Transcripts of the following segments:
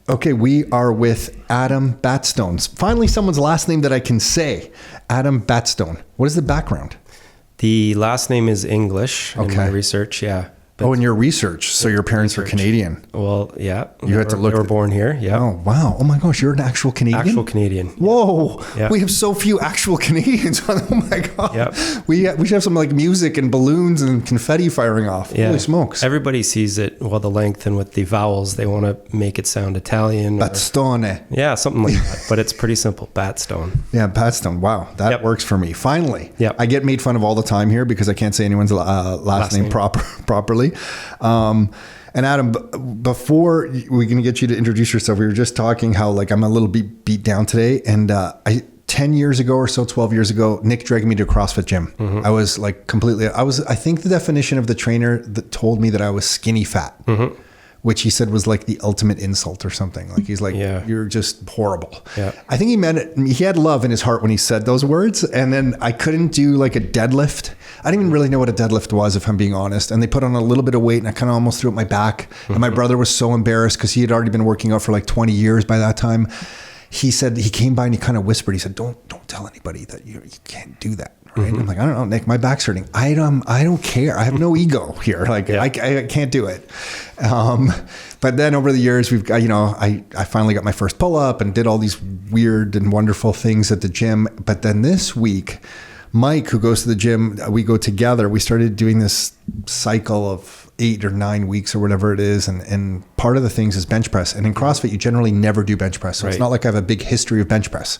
Okay, we are with Adam Batstone. Finally, someone's last name that I can say. Adam Batstone. What is the background? The last name is English in my research, yeah. Oh, in your research. So your parents are Canadian. Well, yeah. You had to look. They were born here, yeah. Oh, wow. Oh my gosh, you're an actual Canadian? Actual Canadian. Whoa. Yeah. We have so few actual Canadians. Oh my God. Yep. We should have some like music and balloons and confetti firing off. Yeah. Holy smokes. Everybody sees it, well, the length and with the vowels, they want to make it sound Italian. Batstone. Yeah, something like that. But it's pretty simple. Batstone. Yeah, Batstone. Wow. That works for me. Finally. Yep. I get made fun of all the time here because I can't say anyone's last name properly. And Adam, before we're going to get you to introduce yourself, we were just talking how like I'm a little beat down today. And 10 years ago or so, 12 years ago, Nick dragged me to a CrossFit gym. Mm-hmm. I was like I think the definition of the trainer that told me that I was skinny fat, which he said was like the ultimate insult or something. Like he's like, you're just horrible. Yeah. I think he meant it. He had love in his heart when he said those words. And then I couldn't do like a deadlift. I didn't even really know what a deadlift was, if I'm being honest. And they put on a little bit of weight and I kind of almost threw up my back. And my brother was so embarrassed because he had already been working out for like 20 years by that time. He said, he came by and he kind of whispered, he said, don't tell anybody that you can't do that. Right. I'm like, I don't know, Nick, my back's hurting. I don't care. I have no ego here. Like I can't do it. But then over the years, I finally got my first pull up and did all these weird and wonderful things at the gym. But then this week, Mike, who goes to the gym, we go together. We started doing this cycle of 8 or 9 weeks or whatever it is. And part of the things is bench press. And in CrossFit, you generally never do bench press. So it's not like I have a big history of bench press.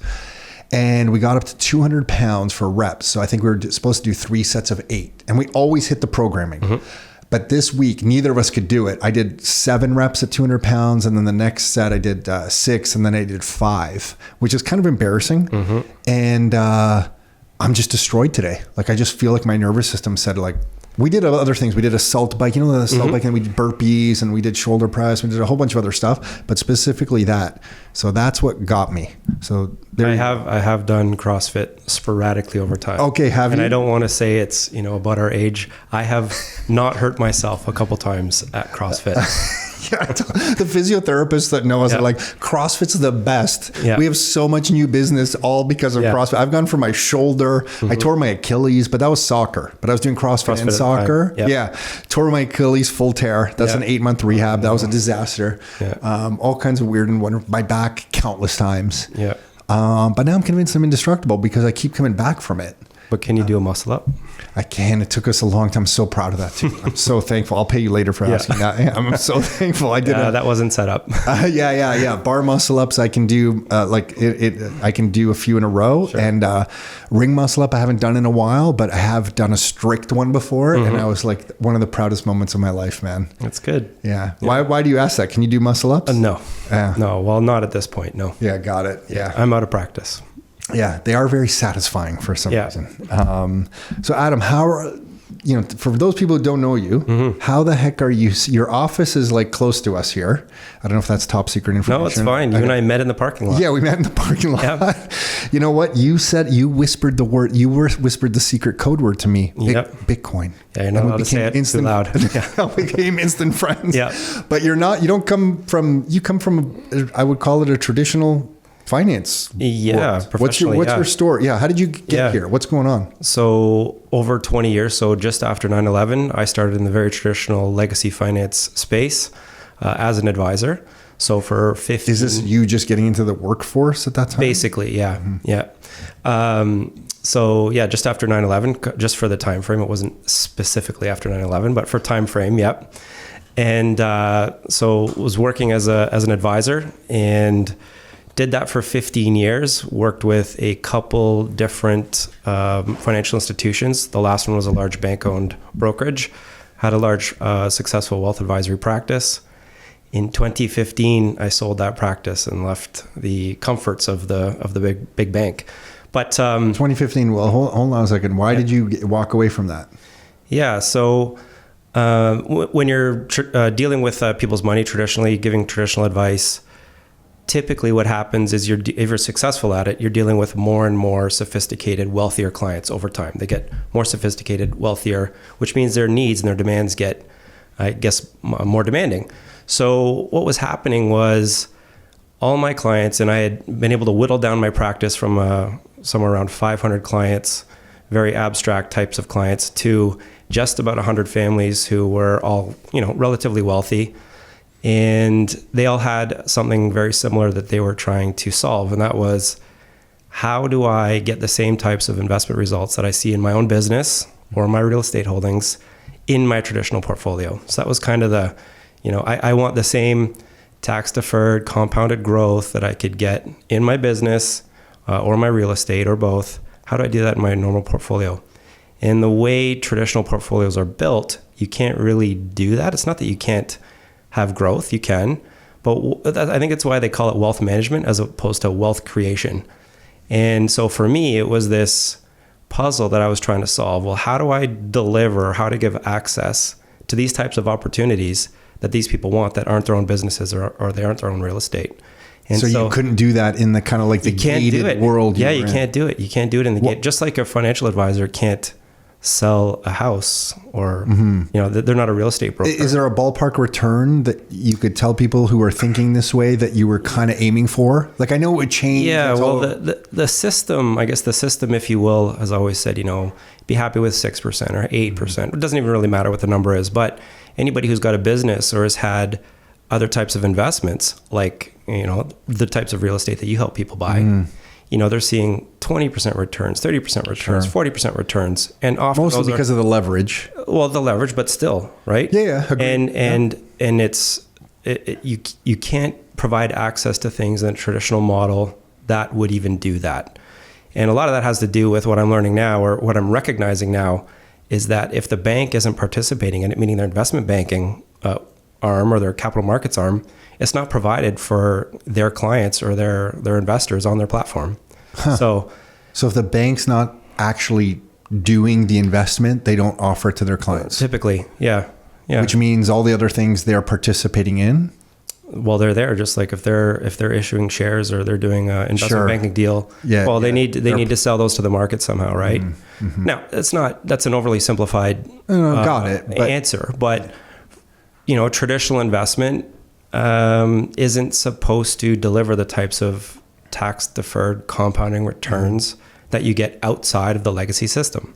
And we got up to 200 pounds for reps. So I think we were supposed to do 3 sets of 8. And we always hit the programming. But this week, neither of us could do it. I did 7 reps at 200 pounds. And then the next set I did 6. And then I did 5, which is kind of embarrassing. And I'm just destroyed today. Like I just feel like my nervous system said like, we did other things. We did a salt bike, the salt bike, and we did burpees and we did shoulder press. We did a whole bunch of other stuff, but specifically that. So that's what got me. So I have done CrossFit sporadically over time. Okay, have you? And I don't want to say it's, about our age. I have not hurt myself a couple times at CrossFit. Yeah, the physiotherapists that know us are like, CrossFit's the best. Yeah. We have so much new business all because of CrossFit. I've gone for my shoulder. I tore my Achilles, but that was soccer. But I was doing CrossFit and soccer. Tore my Achilles, full tear. That's an 8-month rehab. That was a disaster. All kinds of weird and wonderful. My back countless times. But now I'm convinced I'm indestructible because I keep coming back from it. But can you do a muscle up? I can. It took us a long time. I'm so proud of that too. I'm so thankful. I'll pay you later for asking that. I'm so thankful. I did. That wasn't set up. Bar muscle ups. I can do I can do a few in a row, and ring muscle up. I haven't done in a while, but I have done a strict one before, and I was like one of the proudest moments of my life, man. That's good. Yeah. Why do you ask that? Can you do muscle ups? No. No. Well, not at this point. No. Yeah. Got it. Yeah. I'm out of practice. Yeah, they are very satisfying for some reason. So Adam, for those people who don't know you, how the heck are you? Your office is like close to us here. I don't know if that's top secret information. No, it's fine. You and I met in the parking lot. Yeah, we met in the parking lot. Yep. You know what? You said you whispered the word. You whispered the secret code word to me. Bitcoin. Yeah, you're not allowed to say it too loud. We became instant friends. Yeah, but you're not. You don't come from. You come from. I would call it a traditional finance. What's your story? How did you get here? What's going on? So over 20 years, so just after 9/11, I started in the very traditional legacy finance space as an advisor. So for 15... Is this you just getting into the workforce at that time? Basically, yeah. So just after 9/11, just for the time frame, it wasn't specifically after 9/11, but for time frame, And so was working as an advisor and did that for 15 years, worked with a couple different financial institutions. The last one was a large bank-owned brokerage, had a large successful wealth advisory practice. In 2015, I sold that practice and left the comforts of the big bank. But 2015, well, hold on a second. Why did you walk away from that? Yeah, so when you're dealing with people's money traditionally, giving traditional advice, typically what happens is if you're successful at it, you're dealing with more and more sophisticated, wealthier clients over time. They get more sophisticated, wealthier, which means their needs and their demands get, I guess, more demanding. So what was happening was all my clients, and I had been able to whittle down my practice from somewhere around 500 clients, very abstract types of clients, to just about 100 families who were all, relatively wealthy. And they all had something very similar that they were trying to solve. And that was, how do I get the same types of investment results that I see in my own business or my real estate holdings in my traditional portfolio? So that was kind of the, I want the same tax deferred compounded growth that I could get in my business or my real estate or both. How do I do that in my normal portfolio? And the way traditional portfolios are built, you can't really do that. It's not that you can't have growth, you can, but I think it's why they call it wealth management as opposed to wealth creation. And so for me, it was this puzzle that I was trying to solve. Well, how do I deliver, how to give access to these types of opportunities that these people want that aren't their own businesses or they aren't their own real estate? And so you couldn't do that in the kind of like the gated world. Yeah, you can't do it. You can't do it in the gate. Just like a financial advisor can't sell a house or, they're not a real estate broker. Is there a ballpark return that you could tell people who are thinking this way that you were kind of aiming for? Like, I know it would change. Yeah, well, the system, I guess the system, if you will, has always said, be happy with 6% or 8%. It doesn't even really matter what the number is. But anybody who's got a business or has had other types of investments, like, the types of real estate that you help people buy, they're seeing 20% returns, 30% returns, 40% returns, and often mostly because of the leverage. Well, the leverage, but still, right? Yeah. Agreed. And it's you can't provide access to things in a traditional model that would even do that. And a lot of that has to do with what I'm learning now, or what I'm recognizing now, is that if the bank isn't participating in it, meaning their investment banking arm or their capital markets arm, it's not provided for their clients or their investors on their platform. So if the bank's not actually doing the investment, they don't offer it to their clients. Typically, yeah. Which means all the other things they're participating in. Well, they're there, just like if they're issuing shares or they're doing an investment banking deal. They need to sell those to the market somehow, right? Mm-hmm. Now, that's an overly simplified answer, but traditional investment isn't supposed to deliver the types of tax deferred compounding returns that you get outside of the legacy system.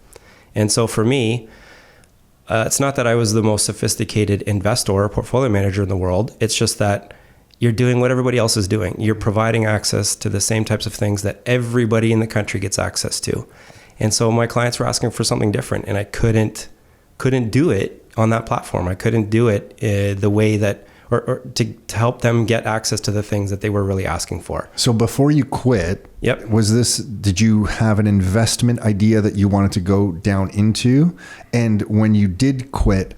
And so for me, it's not that I was the most sophisticated investor or portfolio manager in the world. It's just that you're doing what everybody else is doing. You're providing access to the same types of things that everybody in the country gets access to. And so my clients were asking for something different, and I couldn't do it on that platform. I couldn't do it the way that, or to help them get access to the things that they were really asking for. So before you quit, Yep. Did you have an investment idea that you wanted to go down into? And when you did quit,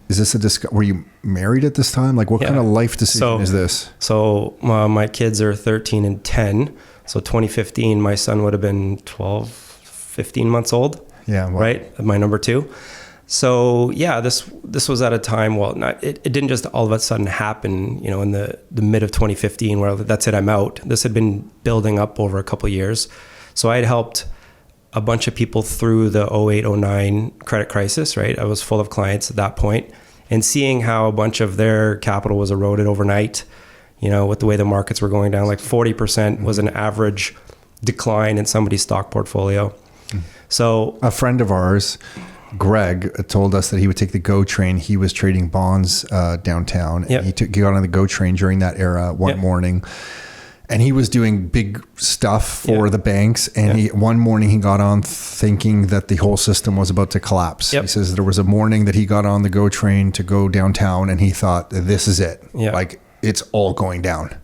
is this were you married at this time? Like, what kind of life decision is this? So my kids are 13 and 10. So 2015, my son would have been 12, 15 months old. Yeah. Well, right. My number two. So yeah, this was at a time, it didn't just all of a sudden happen, in the mid of 2015 where that's it, I'm out. This had been building up over a couple of years. So I had helped a bunch of people through the 08-09 credit crisis, right? I was full of clients at that point, and seeing how a bunch of their capital was eroded overnight, with the way the markets were going down, like 40% was an average decline in somebody's stock portfolio. So a friend of ours, Greg, told us that he would take the GO train. He was trading bonds downtown. Yep. And he got on the GO train during that era one morning. And he was doing big stuff for the banks. And one morning he got on thinking that the whole system was about to collapse. He says there was a morning that he got on the GO train to go downtown, and he thought, this is it. Like, it's all going down.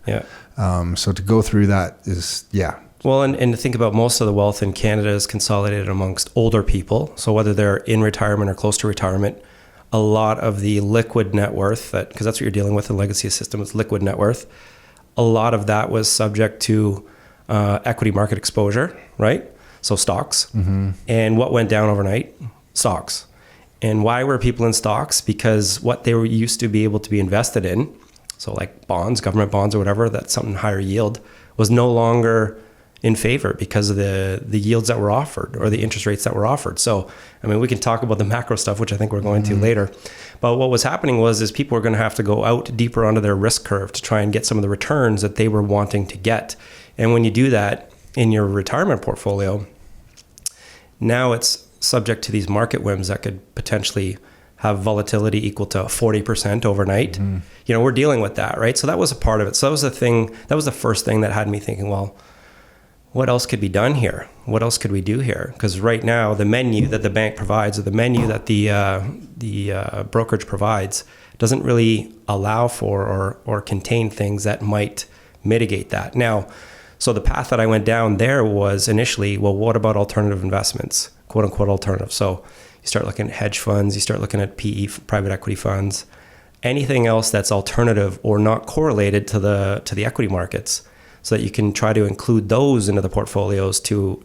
So to go through that is, Well, and to think about, most of the wealth in Canada is consolidated amongst older people. So whether they're in retirement or close to retirement, a lot of the liquid net worth, because that's what you're dealing with in the legacy system, is liquid net worth. A lot of that was subject to equity market exposure, right? So stocks. Mm-hmm. And what went down overnight? Stocks. And why were people in stocks? Because what they were used to be able to be invested in, so like bonds, government bonds or whatever, that's something higher yield, was no longer in favor because of the yields that were offered or the interest rates that were offered. So, I mean, we can talk about the macro stuff, which I think we're going to later. But what was happening is people were going to have to go out deeper onto their risk curve to try and get some of the returns that they were wanting to get. And when you do that in your retirement portfolio, now it's subject to these market whims that could potentially have volatility equal to 40% overnight. You know, we're dealing with that, right? So that was a part of it. So that was the first thing that had me thinking, well, what else could be done here? What else could we do here? Because right now, the menu that the bank provides or the menu that the brokerage provides doesn't really allow for or contain things that might mitigate that. Now, so the path that I went down there was initially, well, what about alternative investments, quote unquote alternative? So you start looking at hedge funds, you start looking at PE, private equity funds, anything else that's alternative or not correlated to the equity markets, so that you can try to include those into the portfolios to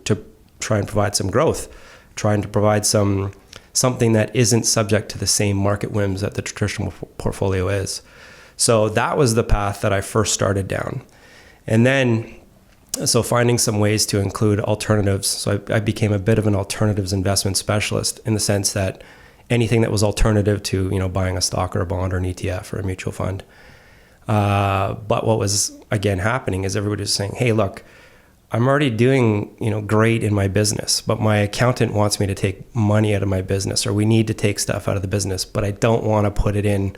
try and provide some growth, trying to provide something that isn't subject to the same market whims that the traditional portfolio is. So that was the path that I first started down. And then, so finding some ways to include alternatives. So I became a bit of an alternatives investment specialist in the sense that anything that was alternative to, you know, buying a stock or a bond or an ETF or a mutual fund. But what was again happening is everybody was saying, hey, look, I'm already doing, you know, great in my business, but my accountant wants me to take money out of my business, or we need to take stuff out of the business, but I don't want to put it in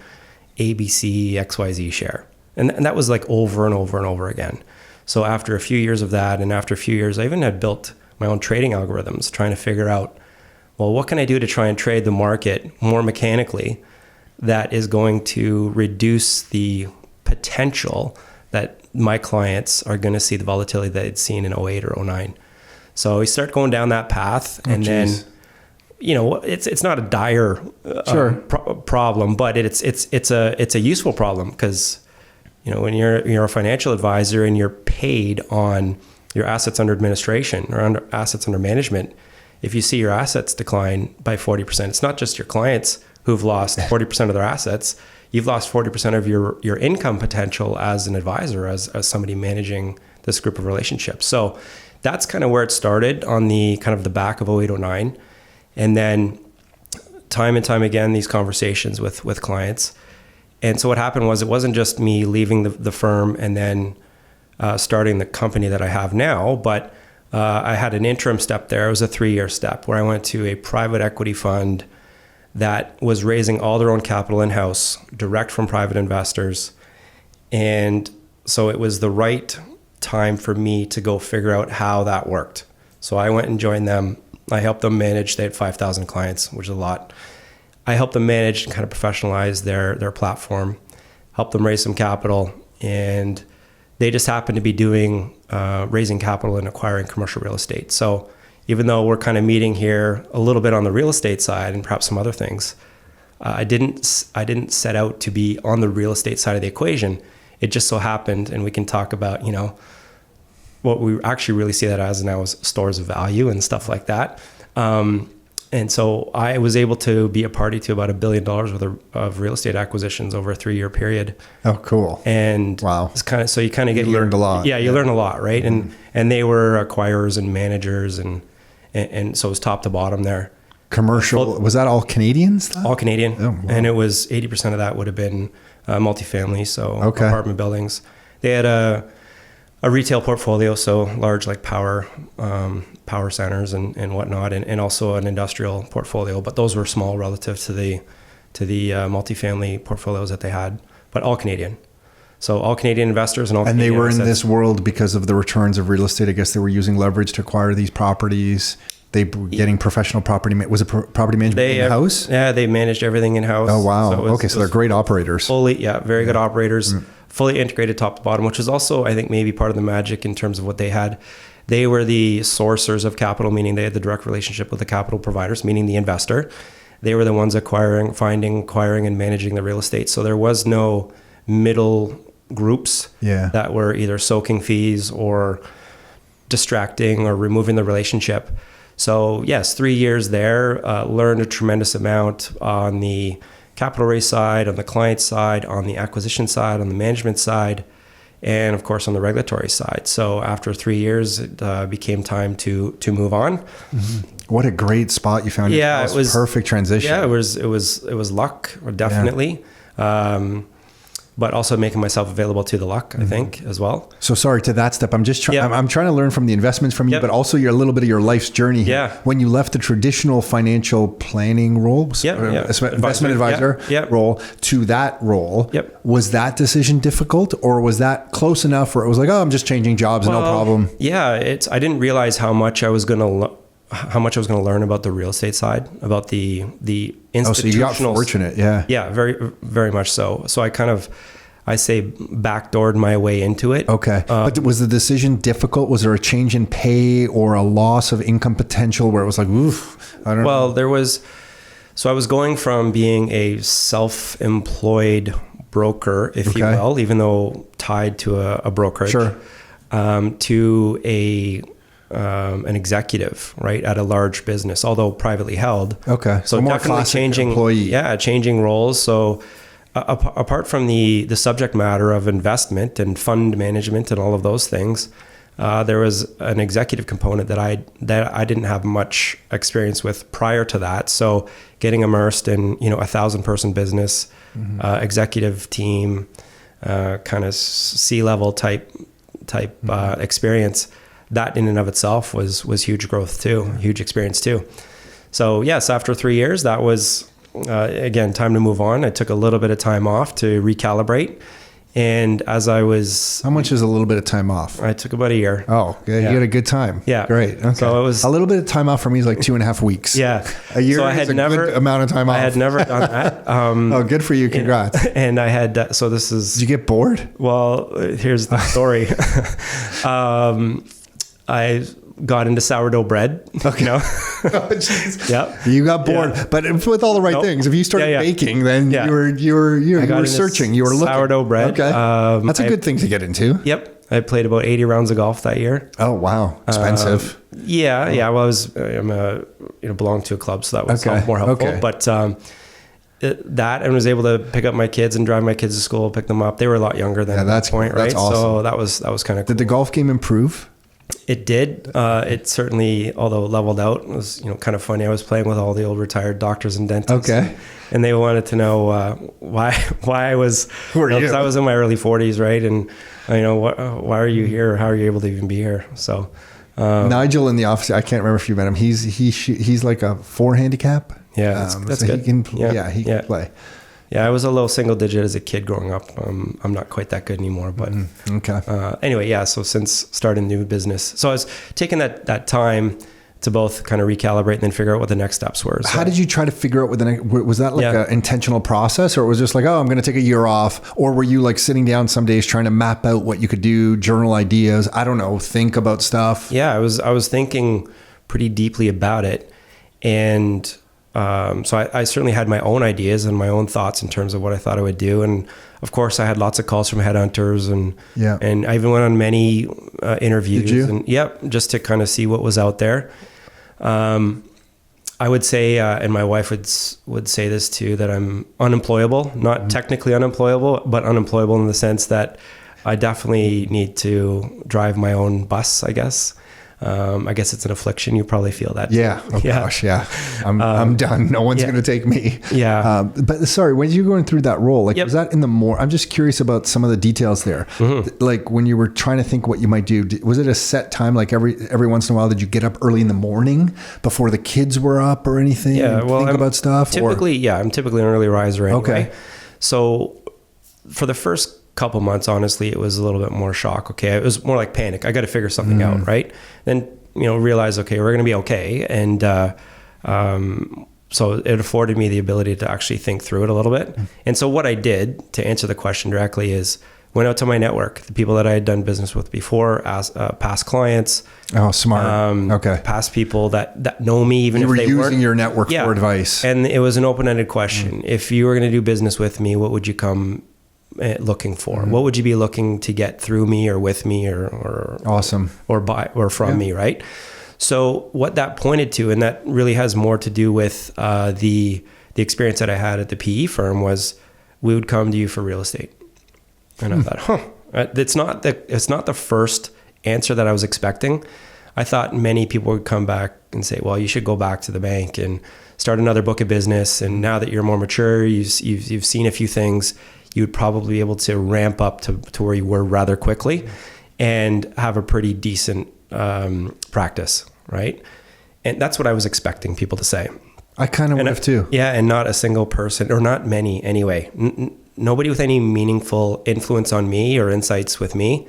ABC XYZ share. And that was like over and over and over again. So after a few years of that, and after a few years, I even had built my own trading algorithms, trying to figure out, well, what can I do to try and trade the market more mechanically that is going to reduce the potential that my clients are going to see the volatility that they'd seen in 08 or 09. So we start going down that path, and then, you know, it's not a dire problem, but it's a useful problem, because, you know, when you're a financial advisor and you're paid on your assets under administration or under assets under management, if you see your assets decline by 40%, it's not just your clients who've lost 40% of their assets. You've lost 40% of your income potential as an advisor, as somebody managing this group of relationships. So that's kind of where it started, on the kind of the back of 08, 09. And then time and time again, these conversations with clients. And so what happened was, it wasn't just me leaving the firm and then starting the company that I have now, but I had an interim step there. It was a 3-year step where I went to a private equity fund that was raising all their own capital in-house, direct from private investors. And so it was the right time for me to go figure out how that worked. So I went and joined them. I helped them manage. They had 5,000 clients, which is a lot. I helped them manage and kind of professionalize their platform, helped them raise some capital, and they just happened to be doing raising capital and acquiring commercial real estate. So even though we're kind of meeting here a little bit on the real estate side and perhaps some other things, I didn't set out to be on the real estate side of the equation. It just so happened, and we can talk about, you know, what we actually really see that as now is stores of value and stuff like that. And so I was able to be a party to about $1 billion worth of real estate acquisitions over a 3-year period. Oh, cool. And wow. It's kind of, so you kind of get, learned a lot. Yeah, you learn a lot, right? Mm-hmm. And they were acquirers and managers, and so it was top to bottom there. Commercial, was that all Canadian stuff? All Canadian. Oh, wow. And it was 80% of that would have been multifamily, so apartment buildings. They had a retail portfolio, so large, like power centers and whatnot, and also an industrial portfolio. But those were small relative to the multifamily portfolios that they had, but all Canadian. So all Canadian investors and all Canadian they were assets. In this world because of the returns of real estate. I guess they were using leverage to acquire these properties. They were getting professional property. Was it property management in-house? Yeah, they managed everything in-house. Oh, wow. So they're great operators. Very good operators. Fully integrated top to bottom, which is also, I think, maybe part of the magic in terms of what they had. They were the sourcers of capital, meaning they had the direct relationship with the capital providers, meaning the investor. They were the ones acquiring, and managing the real estate. So there was no middle groups that were either soaking fees or distracting or removing the relationship. So yes, 3 years there, learned a tremendous amount on the capital raise side, on the client side, on the acquisition side, on the management side. and of course on the regulatory side. So after 3 years, it became time to move on. What a great spot you found. Yeah, it was perfect transition. Yeah, it was luck, definitely. But also making myself available to the luck, I think, as well. So sorry to that step. I'm just trying. I'm trying to learn from the investments from you, but also a little bit of your life's journey here. Yeah. When you left the traditional financial planning role, investment advisor role to that role, was that decision difficult, or was that close enough where it was like, oh, I'm just changing jobs, no problem? Yeah, I didn't realize how much I was going to learn about the real estate side, about the institutional. So you got fortunate, yeah, very, very much so. So I say backdoored my way into it. Okay, but was the decision difficult? Was there a change in pay or a loss of income potential where it was like, oof, I don't know? Well, there was. So I was going from being a self-employed broker, if you will, even though tied to a brokerage, to an executive, right, at a large business, although privately held. Okay. So more definitely changing employee. Changing roles. So apart from the subject matter of investment and fund management and all of those things, there was an executive component that I didn't have much experience with prior to that. So getting immersed in 1,000-person business, executive team, kind of C-level type experience. That in and of itself was huge growth too, huge experience too. So yes, after 3 years, that was, again, time to move on. I took a little bit of time off to recalibrate. And as I was... How much is a little bit of time off? I took about a year. Oh, good. You had a good time. Yeah. Great. Okay. So it was... A little bit of time off for me is like 2.5 weeks. Yeah. A year is a good amount of time off. I had never done that. Oh, good for you. Congrats. And I had... So this is... Did you get bored? Well, here's the story. I got into sourdough bread. Okay. You got bored, but with all the right things. If you started baking, then you were searching. You were looking. Sourdough bread. Okay. That's a good thing to get into. Yep. I played about 80 rounds of golf that year. Oh wow, expensive. Yeah. Well, I'm belonged to a club, so that was more helpful. Okay. But that, and was able to pick up my kids and drive my kids to school, pick them up. They were a lot younger than at that point, right? That's awesome. So that was kind of cool. Did the golf game improve? It did. It certainly, although leveled out, it was kind of funny. I was playing with all the old retired doctors and dentists. Okay. And they wanted to know why I was. Who are you? Because I was in my early 40s, right? And why are you here? How are you able to even be here? So Nigel in the office, I can't remember if you met him. He's like a 4 handicap. Yeah, that's good. He can play. Yeah, I was a low single digit as a kid growing up. I'm not quite that good anymore, but anyway, yeah. So since starting new business, so I was taking that time to both kind of recalibrate and then figure out what the next steps were. So, how did you try to figure out what the next? Was that like an intentional process, or it was just like, oh, I'm going to take a year off, or were you like sitting down some days trying to map out what you could do, journal ideas? I don't know, think about stuff. Yeah, I was thinking pretty deeply about it, and so I certainly had my own ideas and my own thoughts in terms of what I thought I would do. And of course I had lots of calls from headhunters and I even went on many interviews. Did you? And just to kind of see what was out there. I would say, and my wife would say this too, that I'm unemployable, not technically unemployable, but unemployable in the sense that I definitely need to drive my own bus, I guess. I guess it's an affliction. You probably feel that. Yeah. Oh gosh. Yeah. I'm done. No one's going to take me. Yeah. But sorry, when you were going through that role, was that in the I'm just curious about some of the details there. Mm-hmm. Like when you were trying to think what you might do, was it a set time? Like every once in a while, did you get up early in the morning before the kids were up or anything? Yeah. Well, think about stuff. I'm typically an early riser anyway. Okay. So for the first couple months, honestly, it was a little bit more shock. Okay. It was more like panic. I got to figure something out. Right. Then, realize, okay, we're going to be okay. And, so it afforded me the ability to actually think through it a little bit. And so what I did to answer the question directly is went out to my network, the people that I had done business with before, as past clients. Oh, smart. Okay. Past people that know me, even if they weren't. You were using your network for advice. And it was an open-ended question. If you were going to do business with me, what would you come looking for? What would you be looking to get through me or with me or awesome or by or from me, right? So what that pointed to, and that really has more to do with the experience that I had at the PE firm, was we would come to you for real estate. And I thought, It's not the first answer that I was expecting. I thought many people would come back and say, well, you should go back to the bank and start another book of business. And now that you're more mature, you've seen a few things, you would probably be able to ramp up to where you were rather quickly and have a pretty decent practice, right? And that's what I was expecting people to say. I kind of would have too. Yeah, and not a single person, or not many anyway. Nobody with any meaningful influence on me or insights with me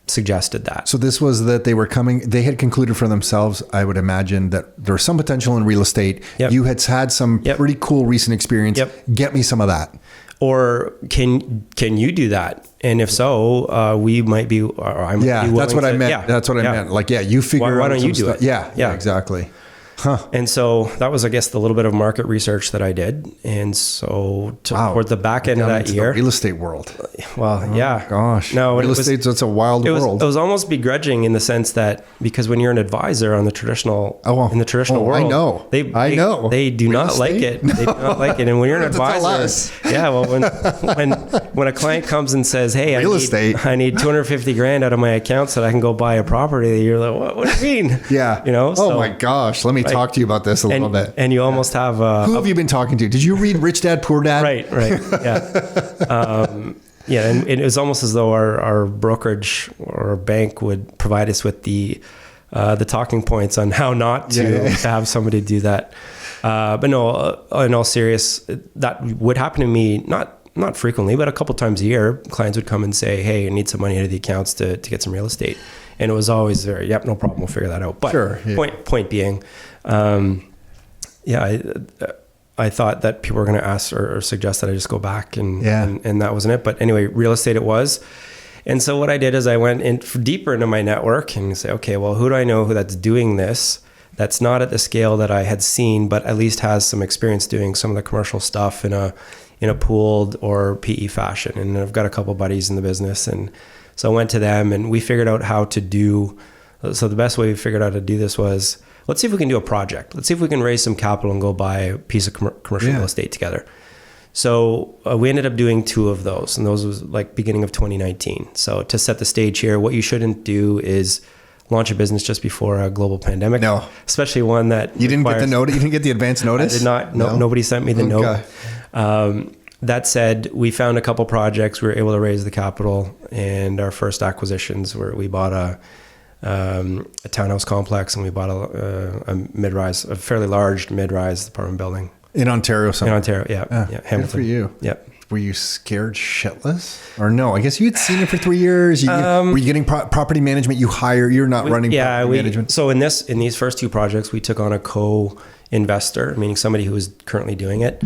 suggested that. So this was that they had concluded for themselves, I would imagine, that there was some potential in real estate. Yep. You had some pretty cool recent experience. Yep. Get me some of that. Or can you do that? And if so, we might be, or I might be willing that's what to, I meant. Yeah, that's what I meant. Like, you figure why out don't you do stuff. it? Yeah, exactly. Huh. And so that was, I guess, the little bit of market research that I did. And so toward the back end of that year, the real estate world. Well, yeah. Gosh. No, real estate's it's a wild world. It was almost begrudging in the sense that because when you're an advisor on the traditional world, I know. They do not like it. They do not like it. And when you're an advisor, well, when a client comes and says, "Hey, I need $250,000 out of my account so that I can go buy a property," you're like, "What do you mean?" Yeah. So, oh my gosh, let me talk to you about this a little bit. And you almost have who have you been talking to? Did you read Rich Dad Poor Dad? Right. Yeah. And it was almost as though our brokerage or our bank would provide us with the talking points on how not to have somebody do that. But no, in all serious, that would happen to me, not frequently, but a couple times a year. Clients would come and say, "Hey, I need some money out of the accounts to get some real estate." And it was always very, "Yep, no problem, we'll figure that out." But point being, I thought that people were going to ask or suggest that I just go back and that wasn't it. But anyway, real estate it was. And so what I did is I went in deeper into my network and say, okay, well, who do I know that's doing this? That's not at the scale that I had seen, but at least has some experience doing some of the commercial stuff in a pooled or PE fashion. And I've got a couple buddies in the business. And so I went to them and we figured out how to do. So the best way we figured out to do this was, let's see if we can do a project. Let's see if we can raise some capital and go buy a piece of commercial real estate together. So we ended up doing 2 of those, and those was like beginning of 2019. So to set the stage here, what you shouldn't do is launch a business just before a global pandemic. No. Especially one that you didn't get the notice. You didn't get the advance notice? I did not. No. Nobody sent me the note. That said, we found a couple projects. We were able to raise the capital, and our first acquisitions were we bought a townhouse complex, and we bought a mid-rise, a fairly large mid-rise apartment building in Ontario. In Ontario, yeah, Hamilton. Good for you. Yep. Were you scared shitless, or no? I guess you had seen it for 3 years. Were you getting property management? You're not running property management. So in these first 2 projects, we took on a co-investor, meaning somebody who was currently doing it.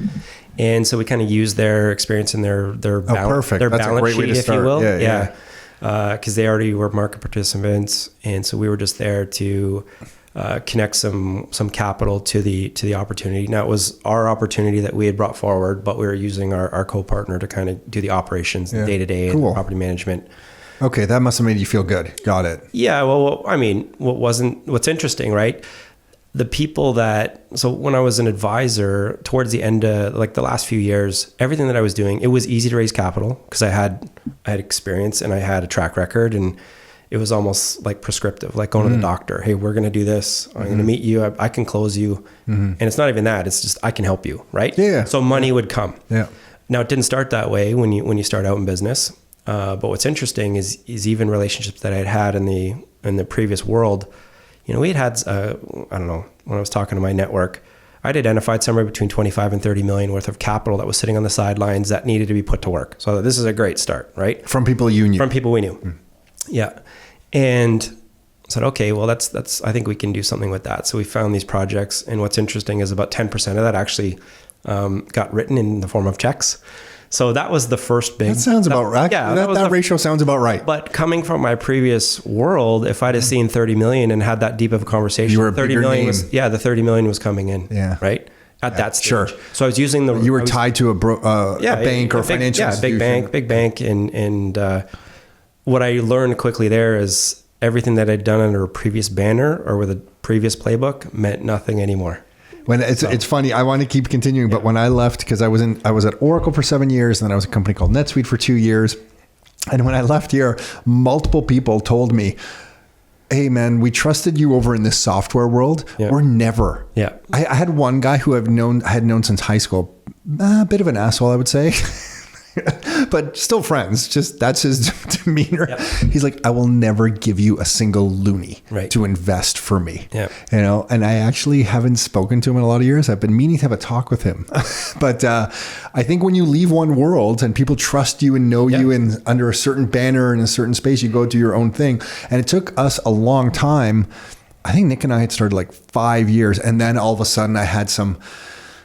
And so we kind of used their experience and their balance sheet, if you will. Yeah. Because they already were market participants, and so we were just there to connect some capital to the opportunity. Now it was our opportunity that we had brought forward, but we were using our co-partner to kind of do the operations, the day-to-day and property management. Okay, that must have made you feel good. Got it. Yeah. Well, I mean, what's interesting, right? The people so when I was an advisor towards the end of like the last few years, everything that I was doing, it was easy to raise capital because I had experience and I had a track record, and it was almost like prescriptive, like going to the doctor. Hey, we're going to do this. I'm going to meet you. I can close you. And it's not even that. It's just, I can help you. Right. Yeah. So money would come. Yeah. Now it didn't start that way when you start out in business. But what's interesting is even relationships that I had in the previous world. We had, I don't know, when I was talking to my network, I'd identified somewhere between 25 and 30 million worth of capital that was sitting on the sidelines that needed to be put to work. So this is a great start, right? From people you knew. From people we knew. Yeah. And I said, okay, well, that's, I think we can do something with that. So we found these projects, and what's interesting is about 10% of that actually got written in the form of checks. So that was the first big... That sounds about right. Yeah, that ratio sounds about right. But coming from my previous world, if I'd have seen 30 million and had that deep of a conversation, you were a 30 million was, the 30 million was coming in, right? At that stage. Sure. So I was using You were tied to a bank or financial institution. Big bank. And what I learned quickly there is everything that I'd done under a previous banner or with a previous playbook meant nothing anymore. When it's funny, I want to keep continuing, but when I left, because I was at Oracle for 7 years, and then I was at a company called NetSuite for 2 years, And when I left here, multiple people told me, hey man, we trusted you over in this software world. Yeah. We're never. Yeah. I had one guy who I had known since high school, a bit of an asshole, I would say. But still friends. Just that's his demeanor. Yep. He's like, I will never give you a single loony to invest for me. Yep. You know, and I actually haven't spoken to him in a lot of years. I've been meaning to have a talk with him. But I think when you leave one world and people trust you and know you and under a certain banner in a certain space, you go do your own thing. And it took us a long time. I think Nick and I had started like 5 years. And then all of a sudden I had some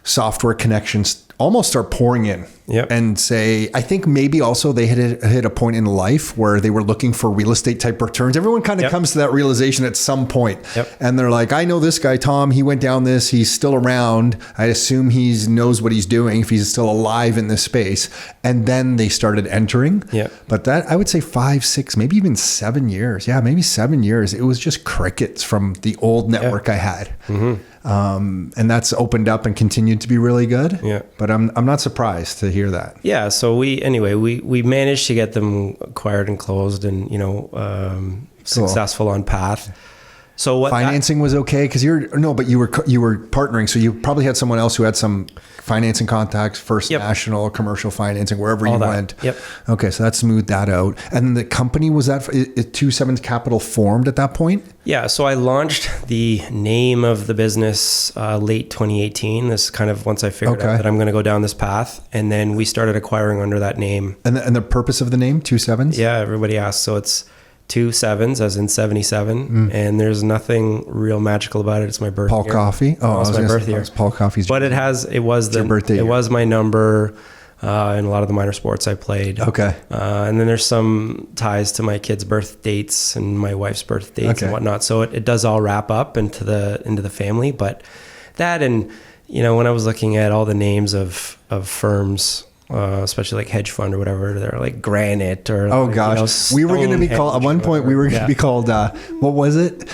software connections almost start pouring in and say, I think maybe also they hit a point in life where they were looking for real estate type returns. Everyone kind of comes to that realization at some point. And they're like, I know this guy, Tom, he went down this, he's still around. I assume he knows what he's doing if he's still alive in this space. And then they started entering. But that, I would say 5, 6, maybe even 7 years. Yeah, maybe 7 years. It was just crickets from the old network I had. And that's opened up and continued to be really good. But I'm not surprised to hear that. Yeah. So we managed to get them acquired and closed and, successful on path. So what financing was okay? Cause you were partnering. So you probably had someone else who had some financing contacts, First National, commercial financing, wherever you went. Okay. So that smoothed that out. And the company, was that 27 Capital formed at that point? Yeah. So I launched the name of the business late 2018. This kind of once I figured out that I'm going to go down this path. And then we started acquiring under that name. And the purpose of the name, 27s? Yeah. Everybody asks. So it's 2 sevens, as in 77, and there's nothing real magical about it. It's my birth Paul year. Coffey. Oh, it's my birth year. Paul Coffey's. But it was my number in a lot of the minor sports I played. Okay. And then there's some ties to my kids' birth dates and my wife's birth dates and whatnot. So it does all wrap up into the family. But that, and when I was looking at all the names of firms, especially like hedge fund or whatever, they're like Granite or we were going to be called at one point. We were going to be called what was it?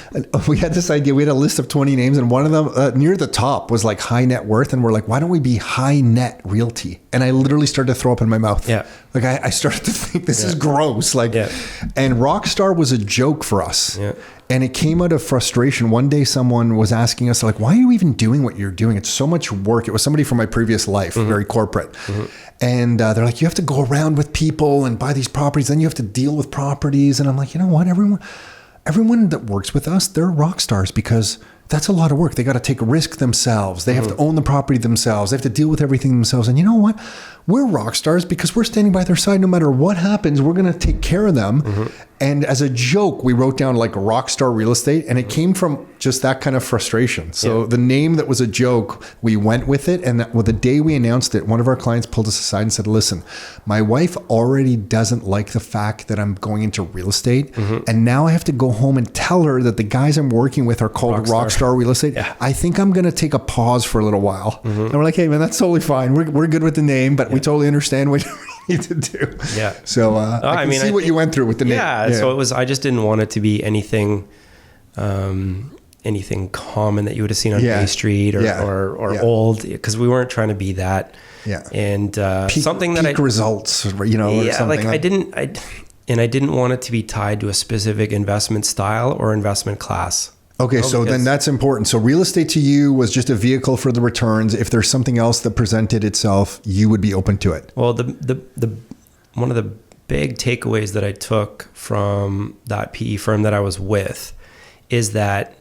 We had this idea. We had a list of 20 names, and one of them near the top was like high net worth, and we're like, why don't we be High Net Realty? And I literally started to throw up in my mouth. Like I started to think this is gross. And Rockstar was a joke for us. And it came out of frustration. One day someone was asking us, like, why are you even doing what you're doing? It's so much work. It was somebody from my previous life, very corporate. And they're like, you have to go around with people and buy these properties. Then you have to deal with properties. And I'm like, you know what? Everyone that works with us, they're rock stars because that's a lot of work. They got to take a risk themselves. They have to own the property themselves. They have to deal with everything themselves. And you know what? We're rock stars because we're standing by their side. No matter what happens, we're going to take care of them. And as a joke, we wrote down like Rockstar Real Estate, and it came from just that kind of frustration. So the name that was a joke, we went with it. And the day we announced it, one of our clients pulled us aside and said, listen, my wife already doesn't like the fact that I'm going into real estate. And now I have to go home and tell her that the guys I'm working with are called Rockstar Real Estate. I think I'm going to take a pause for a little while. And we're like, hey man, that's totally fine. We're good with the name, but we totally understand what you need to do. So I can see what you went through with the name. So I just didn't want it to be anything common that you would have seen on Bay Street or old, because we weren't trying to be that. And something that peak results, or something. I didn't want it to be tied to a specific investment style or investment class. Okay, so then that's important. So real estate to you was just a vehicle for the returns. If there's something else that presented itself, you would be open to it. Well, the one of the big takeaways that I took from that PE firm that I was with is that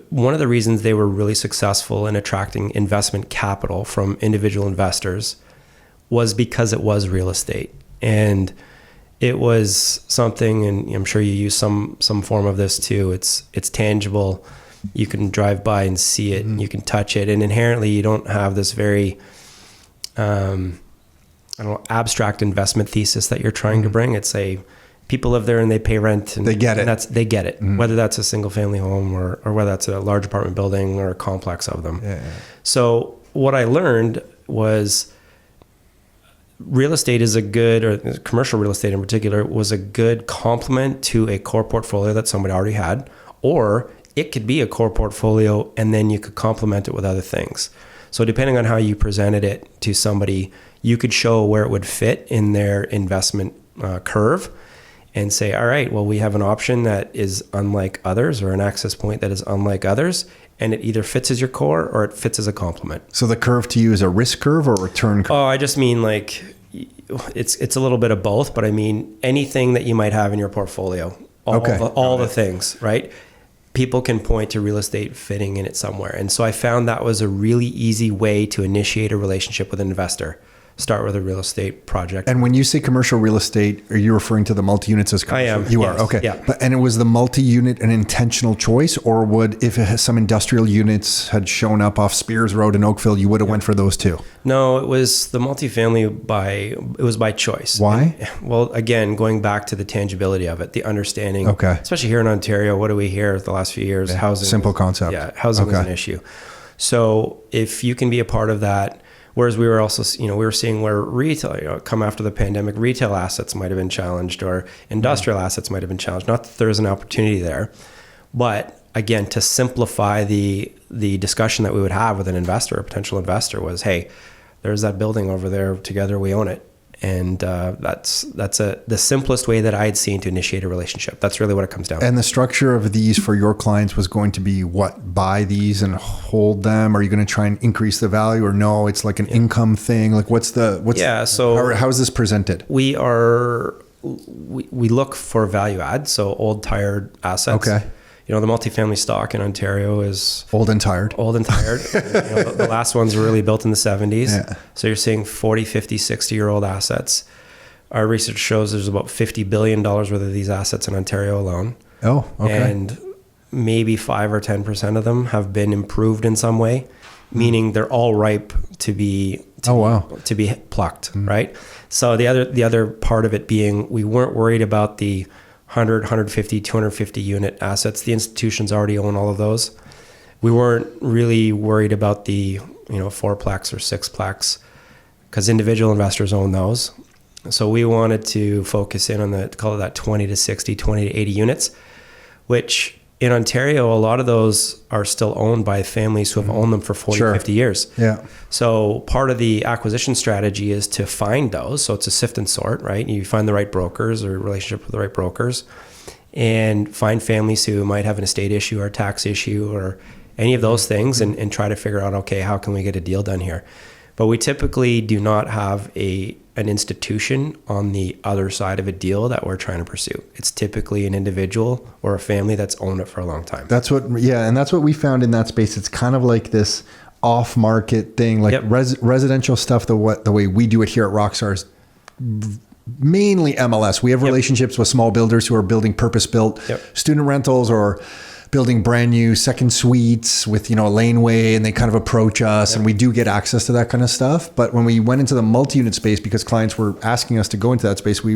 one of the reasons they were really successful in attracting investment capital from individual investors was because it was real estate. And it was something, and I'm sure you use some form of this too. It's tangible. You can drive by and see it, and you can touch it. And inherently, you don't have this very, abstract investment thesis that you're trying to bring. It's people live there and they pay rent, and they get it. They get it. Whether that's a single family home or whether that's a large apartment building or a complex of them. So what I learned was, real estate is or commercial real estate in particular, was a good complement to a core portfolio that somebody already had, or it could be a core portfolio and then you could complement it with other things. So depending on how you presented it to somebody, you could show where it would fit in their investment curve and say, all right, well, we have an option that is unlike others, or an access point that is unlike others, and it either fits as your core or it fits as a complement. So the curve to you is a risk curve or a return curve? Oh, I just mean like it's a little bit of both, but I mean anything that you might have in your portfolio, all the things, right? People can point to real estate fitting in it somewhere. And so I found that was a really easy way to initiate a relationship with an investor. Start with a real estate project. And when you say commercial real estate, are you referring to the multi-units as commercial? I am. You yes. are, okay. Yeah. And it was the multi-unit an intentional choice, or would, if it has some industrial units had shown up off Spears Road in Oakville, you would have went for those too? No, it was the multifamily by choice. Why? Well, again, going back to the tangibility of it, the understanding, especially here in Ontario, what do we hear the last few years? Housing. Simple concept. Yeah, housing is an issue. So if you can be a part of that, whereas we were also, we were seeing where retail, come after the pandemic, retail assets might have been challenged or industrial assets might have been challenged. Not that there's an opportunity there, but again, to simplify the discussion that we would have with an investor, a potential investor, was, hey, there's that building over there, together we own it. And that's the simplest way that I had seen to initiate a relationship. That's really what it comes down to. And the structure of these for your clients was going to be what? Buy these and hold them? Are you going to try and increase the value, or no? It's like an income thing. Like so how is this presented? We look for value add. So old tired assets. Okay. The multifamily stock in Ontario is old and tired. The last ones were really built in the 70s. Yeah. So you're seeing 40, 50, 60-year-old assets. Our research shows there's about $50 billion worth of these assets in Ontario alone. Oh, okay. And maybe 5 or 10% of them have been improved in some way, meaning they're all ripe to be plucked, right? So the other part of it being, we weren't worried about the 100, 150, 250 unit assets. The institutions already own all of those. We weren't really worried about the 4-plex or 6-plex because individual investors own those. So we wanted to focus in on call it that 20 to 60, 20 to 80 units, which in Ontario, a lot of those are still owned by families who have owned them for 40, 50 years. Yeah. So part of the acquisition strategy is to find those. So it's a sift and sort, right? You find the right brokers or relationship with the right brokers and find families who might have an estate issue or a tax issue or any of those things and try to figure out, okay, how can we get a deal done here? But we typically do not have an institution on the other side of a deal that we're trying to pursue. It's typically an individual or a family that's owned it for a long time. And that's what we found in that space. It's kind of like this off-market thing, like residential stuff. The way we do it here at Rockstar is mainly MLS. We have relationships with small builders who are building purpose-built student rentals or building brand new second suites with, a laneway, and they kind of approach us and we do get access to that kind of stuff. But when we went into the multi-unit space, because clients were asking us to go into that space, we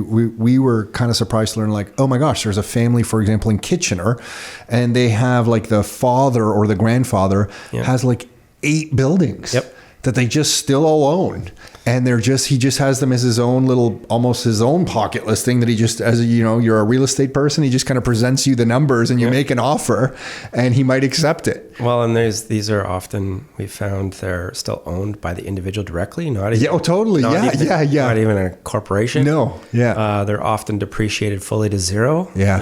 were kind of surprised to learn, like, oh my gosh, there's a family, for example, in Kitchener, and they have like the father or the grandfather has like 8 buildings that they just still all own. And he just has them as his own little, almost his own pocket listing that he just, as you're a real estate person, he just kind of presents you the numbers and you make an offer and he might accept it. Well, and these are often, we found they're still owned by the individual directly, not even. Yeah, oh, totally. Not even a corporation. No. Yeah. They're often depreciated fully to zero. Yeah.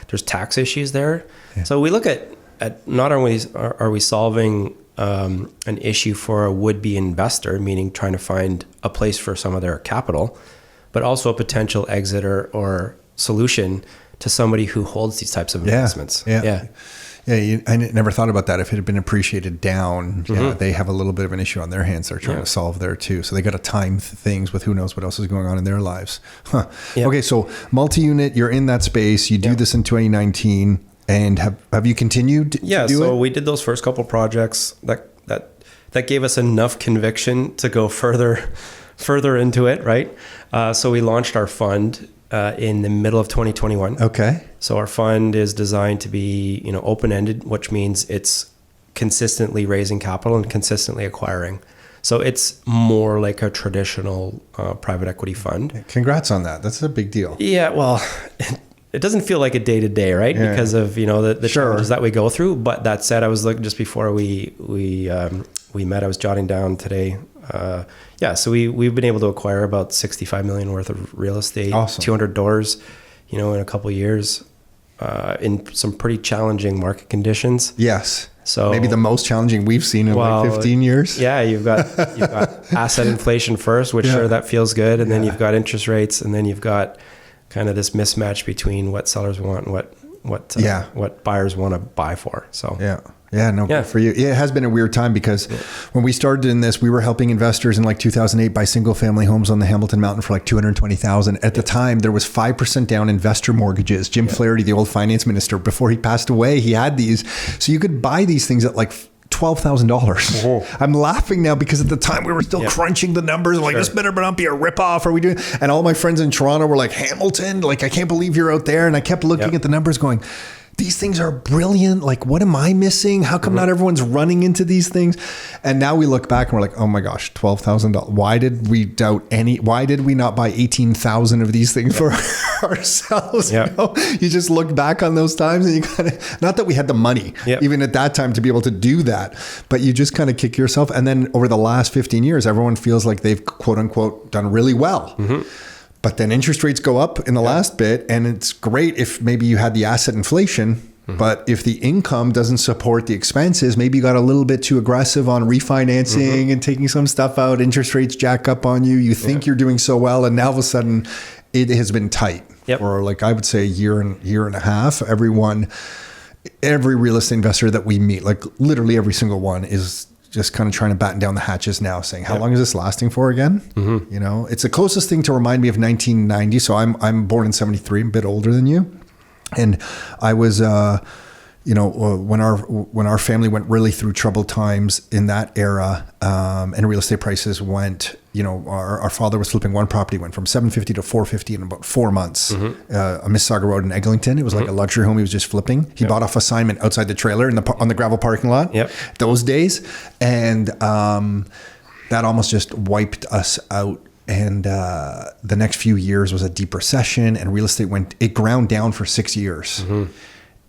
There's tax issues there. Yeah. So we look at not only are we solving an issue for a would-be investor, meaning trying to find a place for some of their capital, but also a potential exit or solution to somebody who holds these types of investments. I never thought about that. If it had been appreciated down, they have a little bit of an issue on their hands they're trying to solve there too. So they got to time things with who knows what else is going on in their lives. Huh. Yeah. Okay, so multi-unit, you're in that space. You do this in 2019. And have you continued to do it? So we did those first couple projects that gave us enough conviction to go further into it, right? So we launched our fund in the middle of 2021. Okay. So our fund is designed to be, open-ended, which means it's consistently raising capital and consistently acquiring. So it's more like a traditional private equity fund. Congrats on that. That's a big deal. Yeah, well, it doesn't feel like a day-to-day, right? Yeah. Because of, the challenges that we go through. But that said, I was looking just before we met, I was jotting down today So we've been able to acquire about 65 million worth of real estate, Awesome. 200 doors, in a couple of years, in some pretty challenging market conditions. Yes. So maybe the most challenging we've seen in like 15 years. Yeah, you've got asset inflation first, which sure, that feels good, and then you've got interest rates, and then you've got kind of this mismatch between what sellers want and what buyers want to buy for. So good for you. Yeah, it has been a weird time because when we started in this, we were helping investors in like 2008 buy single family homes on the Hamilton Mountain for like $220,000. At the time, there was 5% down investor mortgages. Jim Flaherty, the old finance minister, before he passed away, he had these. So you could buy these things at like $12,000. I'm laughing now because at the time we were still crunching the numbers. Like, this better not be a ripoff. Are we doing? And all my friends in Toronto were like, Hamilton, like, I can't believe you're out there. And I kept looking at the numbers going, these things are brilliant. Like, what am I missing? How come not everyone's running into these things? And now we look back and we're like, oh my gosh, $12,000. Why did we why did we not buy 18,000 of these things for ourselves? You just look back on those times and you kind of, not that we had the money even at that time to be able to do that, but you just kind of kick yourself. And then over the last 15 years, everyone feels like they've quote unquote done really well. But then interest rates go up in the last bit, and it's great if maybe you had the asset inflation, but if the income doesn't support the expenses, maybe you got a little bit too aggressive on refinancing and taking some stuff out, interest rates jack up on you, you think you're doing so well, and now all of a sudden it has been tight for like, I would say a year and a half. Every real estate investor that we meet, like literally every single one, is just kind of trying to batten down the hatches now, saying, how long is this lasting for again? It's the closest thing to remind me of 1990. So I'm born in 73, I'm a bit older than you. And I was, when our family went really through troubled times in that era, and real estate prices went, our father was flipping one property, went from 750 to 450 in about 4 months. Mississauga Road in Eglinton. It was like a luxury home he was just flipping. He bought off assignment outside the trailer on the gravel parking lot those days. And that almost just wiped us out. And the next few years was a deep recession, and real estate ground down for 6 years.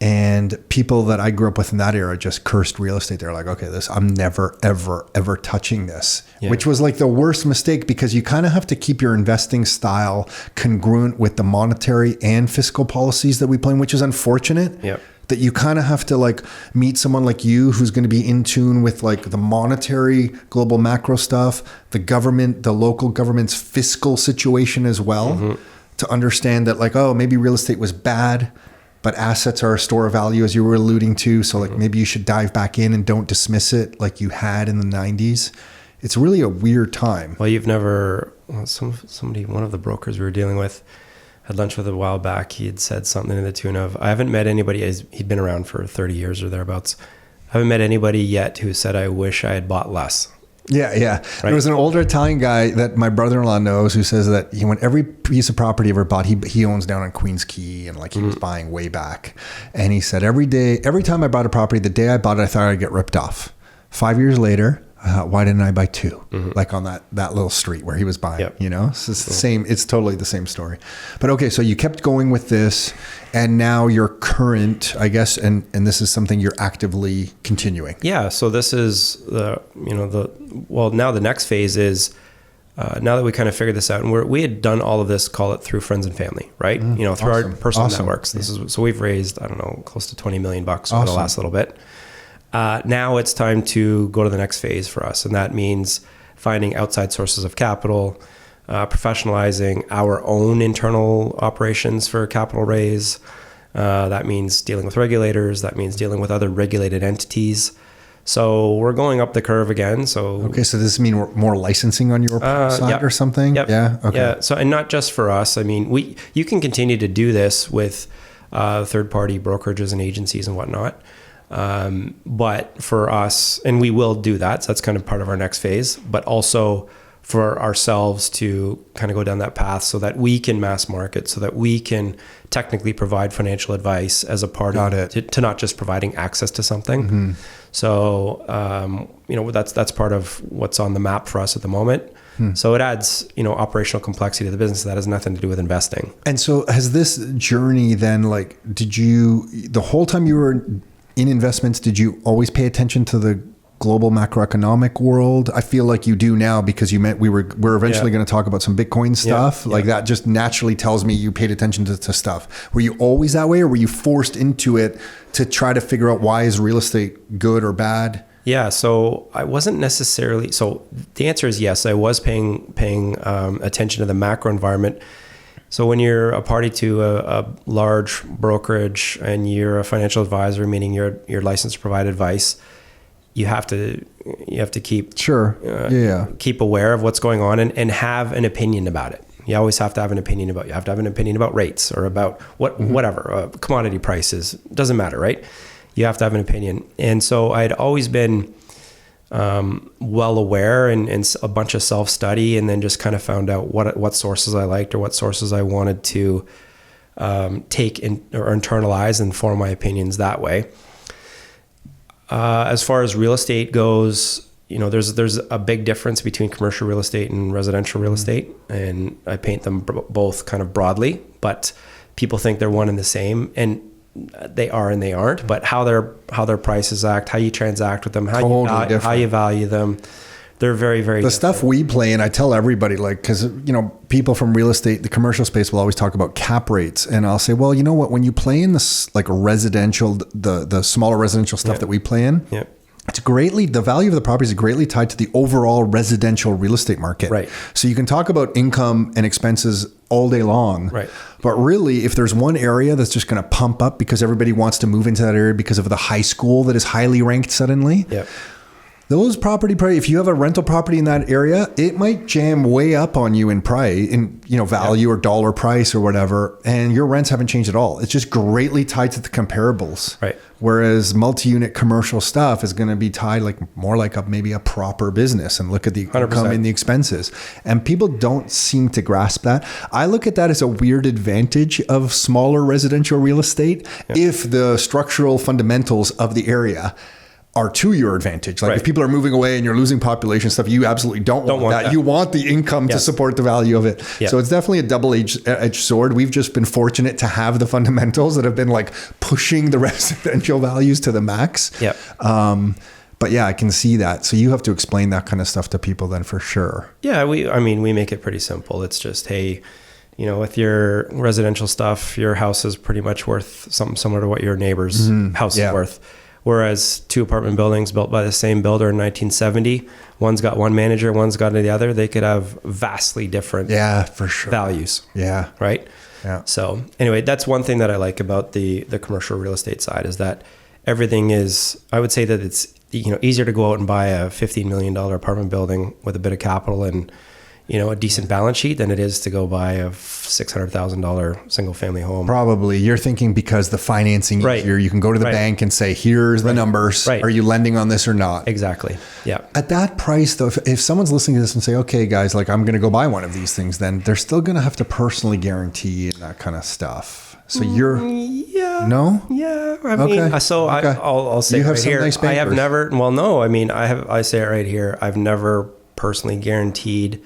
And people that I grew up with in that era just cursed real estate. They're like, okay, I'm never, ever, ever touching this, which was like the worst mistake, because you kind of have to keep your investing style congruent with the monetary and fiscal policies that we play in, which is unfortunate. That you kind of have to like meet someone like you who's going to be in tune with like the monetary global macro stuff, the government, the local government's fiscal situation as well, to understand that like, oh, maybe real estate was bad, but assets are a store of value, as you were alluding to. So like maybe you should dive back in and don't dismiss it like you had in the 90s. It's really a weird time. Well, you've never, one of the brokers we were dealing with, had lunch with a while back. He had said something to the tune of, I haven't met anybody, he'd been around for 30 years or thereabouts. I haven't met anybody yet who said, I wish I had bought less. Yeah. Right? There was an older Italian guy that my brother-in-law knows who says that he went every piece of property he ever bought, he owns down on Queens Quay, and like he was buying way back. And he said, every time I bought a property, the day I bought it, I thought I'd get ripped off. 5 years later, why didn't I buy two? Like on that little street where he was buying, So it's the same, it's totally the same story. But okay, so you kept going with this, and now you're current, I guess, and this is something you're actively continuing. Yeah. So this is now the next phase is, now that we kind of figured this out, and we had done all of this, call it through friends and family, right? Through our personal networks. So we've raised, I don't know, close to $20 million over the last little bit. Now it's time to go to the next phase for us. And that means finding outside sources of capital, professionalizing our own internal operations for capital raise. That means dealing with regulators. That means dealing with other regulated entities. So we're going up the curve again. So does this mean more licensing on your side or something? Yeah. Okay. Yeah. So, and not just for us. I mean, you can continue to do this with third-party brokerages and agencies and whatnot. But for us, and we will do that, so that's kind of part of our next phase, but also for ourselves to kind of go down that path so that we can mass market, so that we can technically provide financial advice as a part of it, to not just providing access to something. So, that's part of what's on the map for us at the moment. So it adds, operational complexity to the business that has nothing to do with investing. And so has this journey then, the whole time you were in investments, did you always pay attention to the global macroeconomic world? I feel like you do now because we're eventually going to talk about some Bitcoin stuff. Like that just naturally tells me you paid attention to stuff. Were you always that way, or were you forced into it to try to figure out why is real estate good or bad? Yeah, so I wasn't necessarily. So the answer is yes. I was paying attention to the macro environment. So when you're a party to a large brokerage and you're a financial advisor, meaning you're licensed to provide advice, you have to keep keep aware of what's going on and have an opinion about it. You always have to have an opinion about. You have to have an opinion about rates or about whatever commodity prices. Doesn't matter, right? You have to have an opinion. And so I'd always been well aware and a bunch of self-study, and then just kind of found out what sources I liked or what sources I wanted to take in or internalize and form my opinions that way. As far as real estate goes, there's a big difference between commercial real estate and residential real estate, and I paint them both kind of broadly, but people think they're one and the same, and they are and they aren't. But how their prices act, how you transact with them, how you value them, they're very, very the different. Stuff we play in. I tell everybody, like, because people from real estate, the commercial space will always talk about cap rates, and I'll say, well, you know what? When you play in this like residential, the smaller residential stuff that we play in, the value of the property is greatly tied to the overall residential real estate market. Right. So you can talk about income and expenses all day long. Right. But really, if there's one area that's just going to pump up because everybody wants to move into that area because of the high school that is highly ranked suddenly, those property price, if you have a rental property in that area, it might jam way up on you in price, in value or dollar price or whatever, and your rents haven't changed at all. It's just greatly tied to the comparables. Right. Whereas multi-unit commercial stuff is going to be tied more like maybe a proper business, and look at the 100%. income and the expenses. And people don't seem to grasp that. I look at that as a weird advantage of smaller residential real estate if the structural fundamentals of the area are to your advantage. Like if people are moving away and you're losing population stuff, you absolutely don't want that. You want the income to support the value of it. Yeah. So it's definitely a double-edged sword. We've just been fortunate to have the fundamentals that have been like pushing the residential values to the max. Yep. But yeah, I can see that. So you have to explain that kind of stuff to people then for sure. Yeah, we make it pretty simple. It's just, hey, with your residential stuff, your house is pretty much worth something similar to what your neighbor's house is worth. Whereas 2 apartment buildings built by the same builder in 1970, one's got one manager, one's got the other, they could have vastly different for sure values. Yeah. Right? Yeah. So anyway, that's one thing that I like about the commercial real estate side, is that everything is, I would say that it's easier to go out and buy a $15 million apartment building with a bit of capital and a decent balance sheet than it is to go buy a $600,000 single family home. Probably. You're thinking because the financing easier, you can go to the bank and say, here's the numbers. Right. Are you lending on this or not? Exactly. Yeah. At that price though, if someone's listening to this and say, okay guys, like I'm going to go buy one of these things, then they're still going to have to personally guarantee and that kind of stuff. So you're... No? Yeah. I mean, so okay. I'll say you have right some here, nice bankers. I have never, well, no, I mean, I say it right here. I've never personally guaranteed.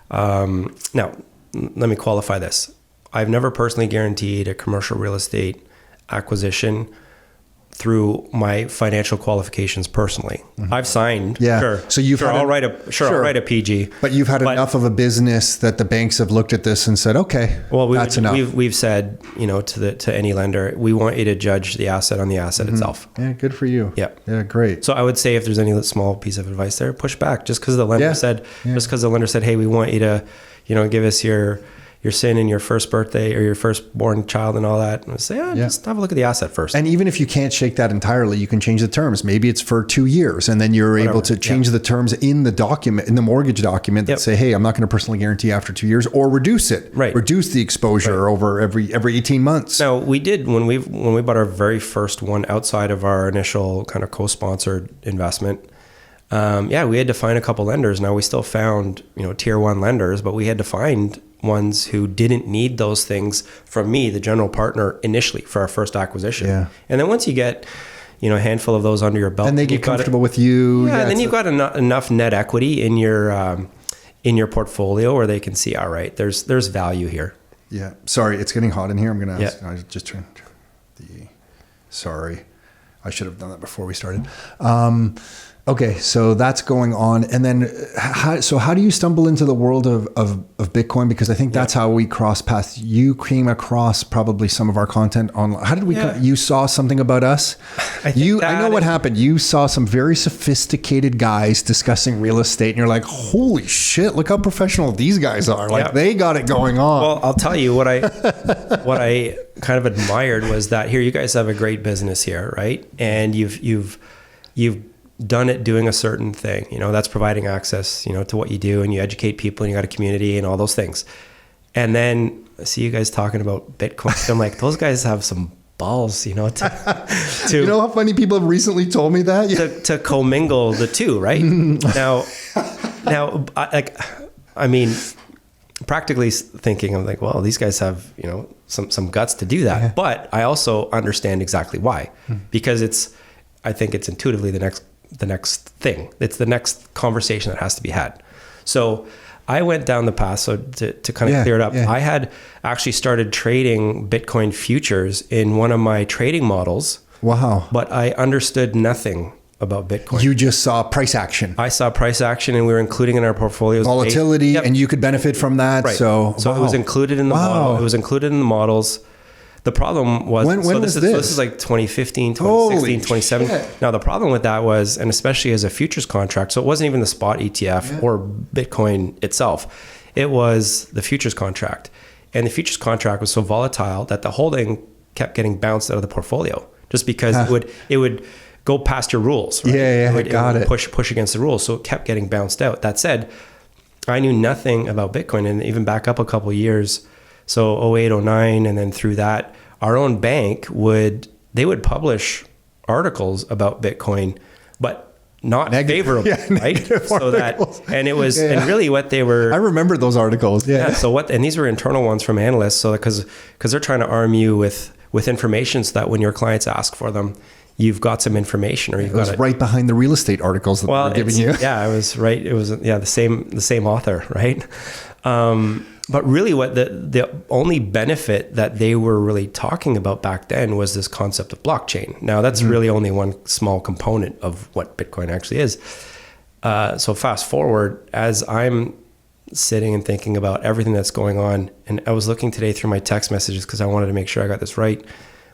Now, let me qualify this. I've never personally guaranteed a commercial real estate acquisition through my financial qualifications personally. I've signed. Yeah. Sure. So you've I'll write a PG. But you've had enough of a business that the banks have looked at this and said, okay, that's enough. We've said, to any lender, we want you to judge the asset on the asset itself. Yeah. Good for you. Yeah. Yeah. Great. So I would say if there's any small piece of advice there, push back just because the lender said, hey, we want you to, give us your sin in your first birthday or your firstborn child and all that. And say, just have a look at the asset first. And even if you can't shake that entirely, you can change the terms. Maybe it's for 2 years and then you're able to change the terms in the document, in the mortgage document that say, hey, I'm not going to personally guarantee after 2 years, or reduce it, reduce the exposure over every 18 months. Now we did, when we bought our very first one outside of our initial kind of co-sponsored investment, we had to find a couple lenders. Now we still found, tier 1 lenders, but we had to find ones who didn't need those things from me, the general partner, initially for our first acquisition. Yeah. And then once you get, a handful of those under your belt, and they get comfortable with you. Yeah. And then you've got enough net equity in your portfolio where they can see, all right, there's value here. Yeah. Sorry, it's getting hot in here. I'm going to ask. I just turned sorry. I should have done that before we started. Okay, so that's going on, and then how do you stumble into the world of Bitcoin? Because I think that's how we cross paths. You came across probably some of our content online. How did we? You saw something about us. I know what happened. You saw some very sophisticated guys discussing real estate, and you're like, "Holy shit! Look how professional these guys are! Like they got it going on." Well, I'll tell you what I kind of admired was that here you guys have a great business here, right? And you've done it doing a certain thing, that's providing access, to what you do, and you educate people and you got a community and all those things. And then I see you guys talking about Bitcoin. So I'm like, those guys have some balls, to you know how funny people have recently told me that? To commingle the two, right? now, I mean, practically thinking, I'm like, well, these guys have, some guts to do that. Yeah. But I also understand exactly why, because I think it's intuitively the next thing. It's the next conversation that has to be had. So I went down the path. So to kind of clear it up, I had actually started trading Bitcoin futures in one of my trading models. Wow. But I understood nothing about Bitcoin. You just saw price action. I saw price action, and we were including in our portfolios volatility, and you could benefit from that. Right. So it was included in the model. It was included in the models. The problem was, when was this? This is like 2015, 2016, 2017. Now, the problem with that was, and especially as a futures contract, so it wasn't even the spot ETF or Bitcoin itself. It was the futures contract. And the futures contract was so volatile that the holding kept getting bounced out of the portfolio just because it would go past your rules. Right? It would push against the rules. So it kept getting bounced out. That said, I knew nothing about Bitcoin, and even back up a couple of years. So 08, 09, and then through that, our own bank would publish articles about Bitcoin, but not favorable, right? So articles. And it was, and really what they were. I remember those articles. Yeah. So and these were internal ones from analysts. So because they're trying to arm you with information so that when your clients ask for them, you've got some information, or you've got it right behind the real estate articles that they're giving you. Yeah, I was right. It was the same author, right? But really what the only benefit that they were really talking about back then was this concept of blockchain. Now that's really only one small component of what Bitcoin actually is. So fast forward, as I'm sitting and thinking about everything that's going on, and I was looking today through my text messages because I wanted to make sure I got this right.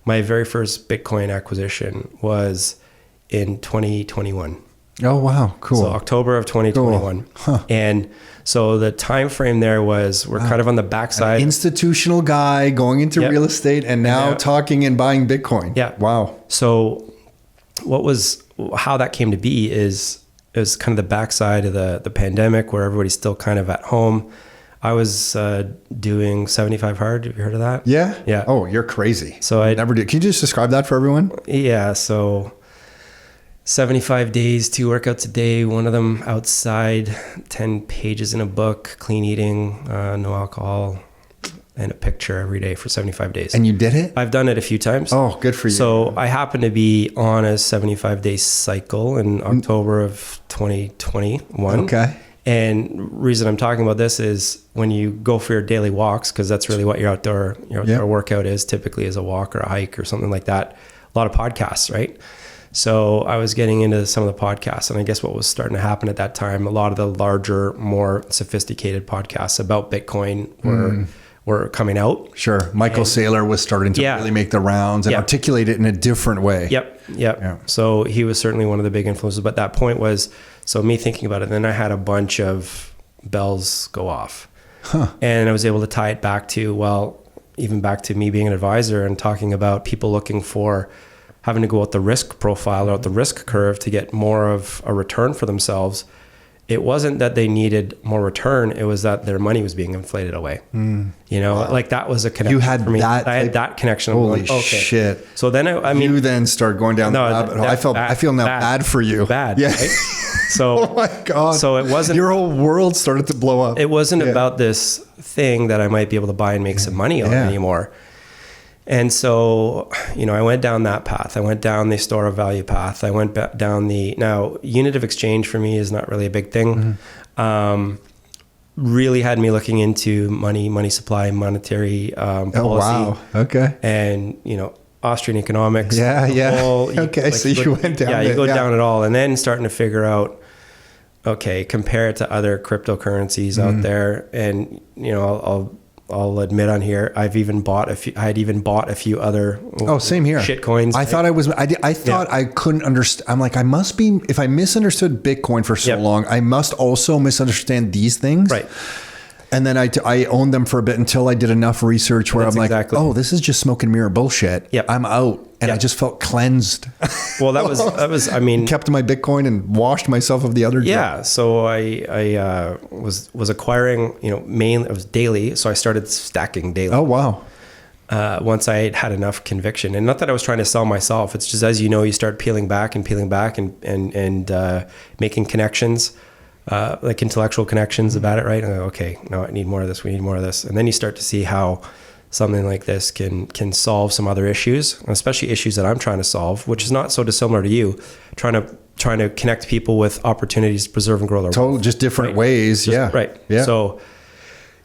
My very first Bitcoin acquisition was in 2021. Oh, wow. Cool. So October of 2021. Cool. Huh. And so the time frame there was, we're kind of on the backside. An institutional guy going into real estate and now talking and buying Bitcoin. Yeah. Wow. So how that came to be is kind of the backside of the pandemic, where everybody's still kind of at home. I was doing 75 hard. Have you heard of that? Yeah. Yeah. Oh, you're crazy. So I never did. Can you just describe that for everyone? Yeah. So 75 days, 2 workouts a day, one of them outside, 10 pages in a book, clean eating, no alcohol, and a picture every day for 75 days. And you did it? I've done it a few times. Oh, good for you. So I happen to be on a 75-day cycle in October of 2021. Okay. And reason I'm talking about this is when you go for your daily walks, because that's really what your outdoor workout is, typically is a walk or a hike or something like that. A lot of podcasts, right? So I was getting into some of the podcasts, and I guess what was starting to happen at that time, a lot of the larger, more sophisticated podcasts about Bitcoin were coming out. Sure. Michael Saylor was starting to really make the rounds and articulate it in a different way. Yep. Yeah. So he was certainly one of the big influences. But that point was, so me thinking about it, then I had a bunch of bells go off. And I was able to tie it back to, even back to me being an advisor and talking about people looking for having to go out the risk profile or out the risk curve to get more of a return for themselves. It wasn't that they needed more return. It was that their money was being inflated away. Like that was a connection. You had for me. that. I had that connection. Holy shit. So then I mean, you then start going down the rabbit hole. I feel now bad for you. Bad. Yeah. Right? So, oh my God. So it wasn't, your whole world started to blow up. It wasn't about this thing that I might be able to buy and make some money on anymore. And so, I went down that path. I went down the store of value path. I went down now unit of exchange for me is not really a big thing. Really had me looking into money supply, monetary policy. Oh, wow. Okay. And, Austrian economics. Yeah. Okay. So you went down. Yeah, you go down it all, and then starting to figure out, okay, compare it to other cryptocurrencies out there. And, I'll admit on here, I had even bought a few other same here. shit coins. I thought I thought I couldn't understand. I'm like, I must be, if I misunderstood Bitcoin for so long, I must also misunderstand these things. Right. And then I owned them for a bit until I did enough research where I'm like, oh, this is just smoke and mirror bullshit. Yep. I'm out. And I just felt cleansed. Well, that was, I mean, kept my Bitcoin and washed myself of the other. Yeah. So I was acquiring, mainly, it was daily. So I started stacking daily. Oh, wow. Once I had enough conviction, and not that I was trying to sell myself. It's just, as you start peeling back and making connections, like intellectual connections about it. Right. And I go, okay, no, I need more of this. We need more of this. And then you start to see how something like this can solve some other issues, especially issues that I'm trying to solve, which is not so dissimilar to you, trying to connect people with opportunities to preserve and grow their wealth. Just different ways. Right. Yeah. So,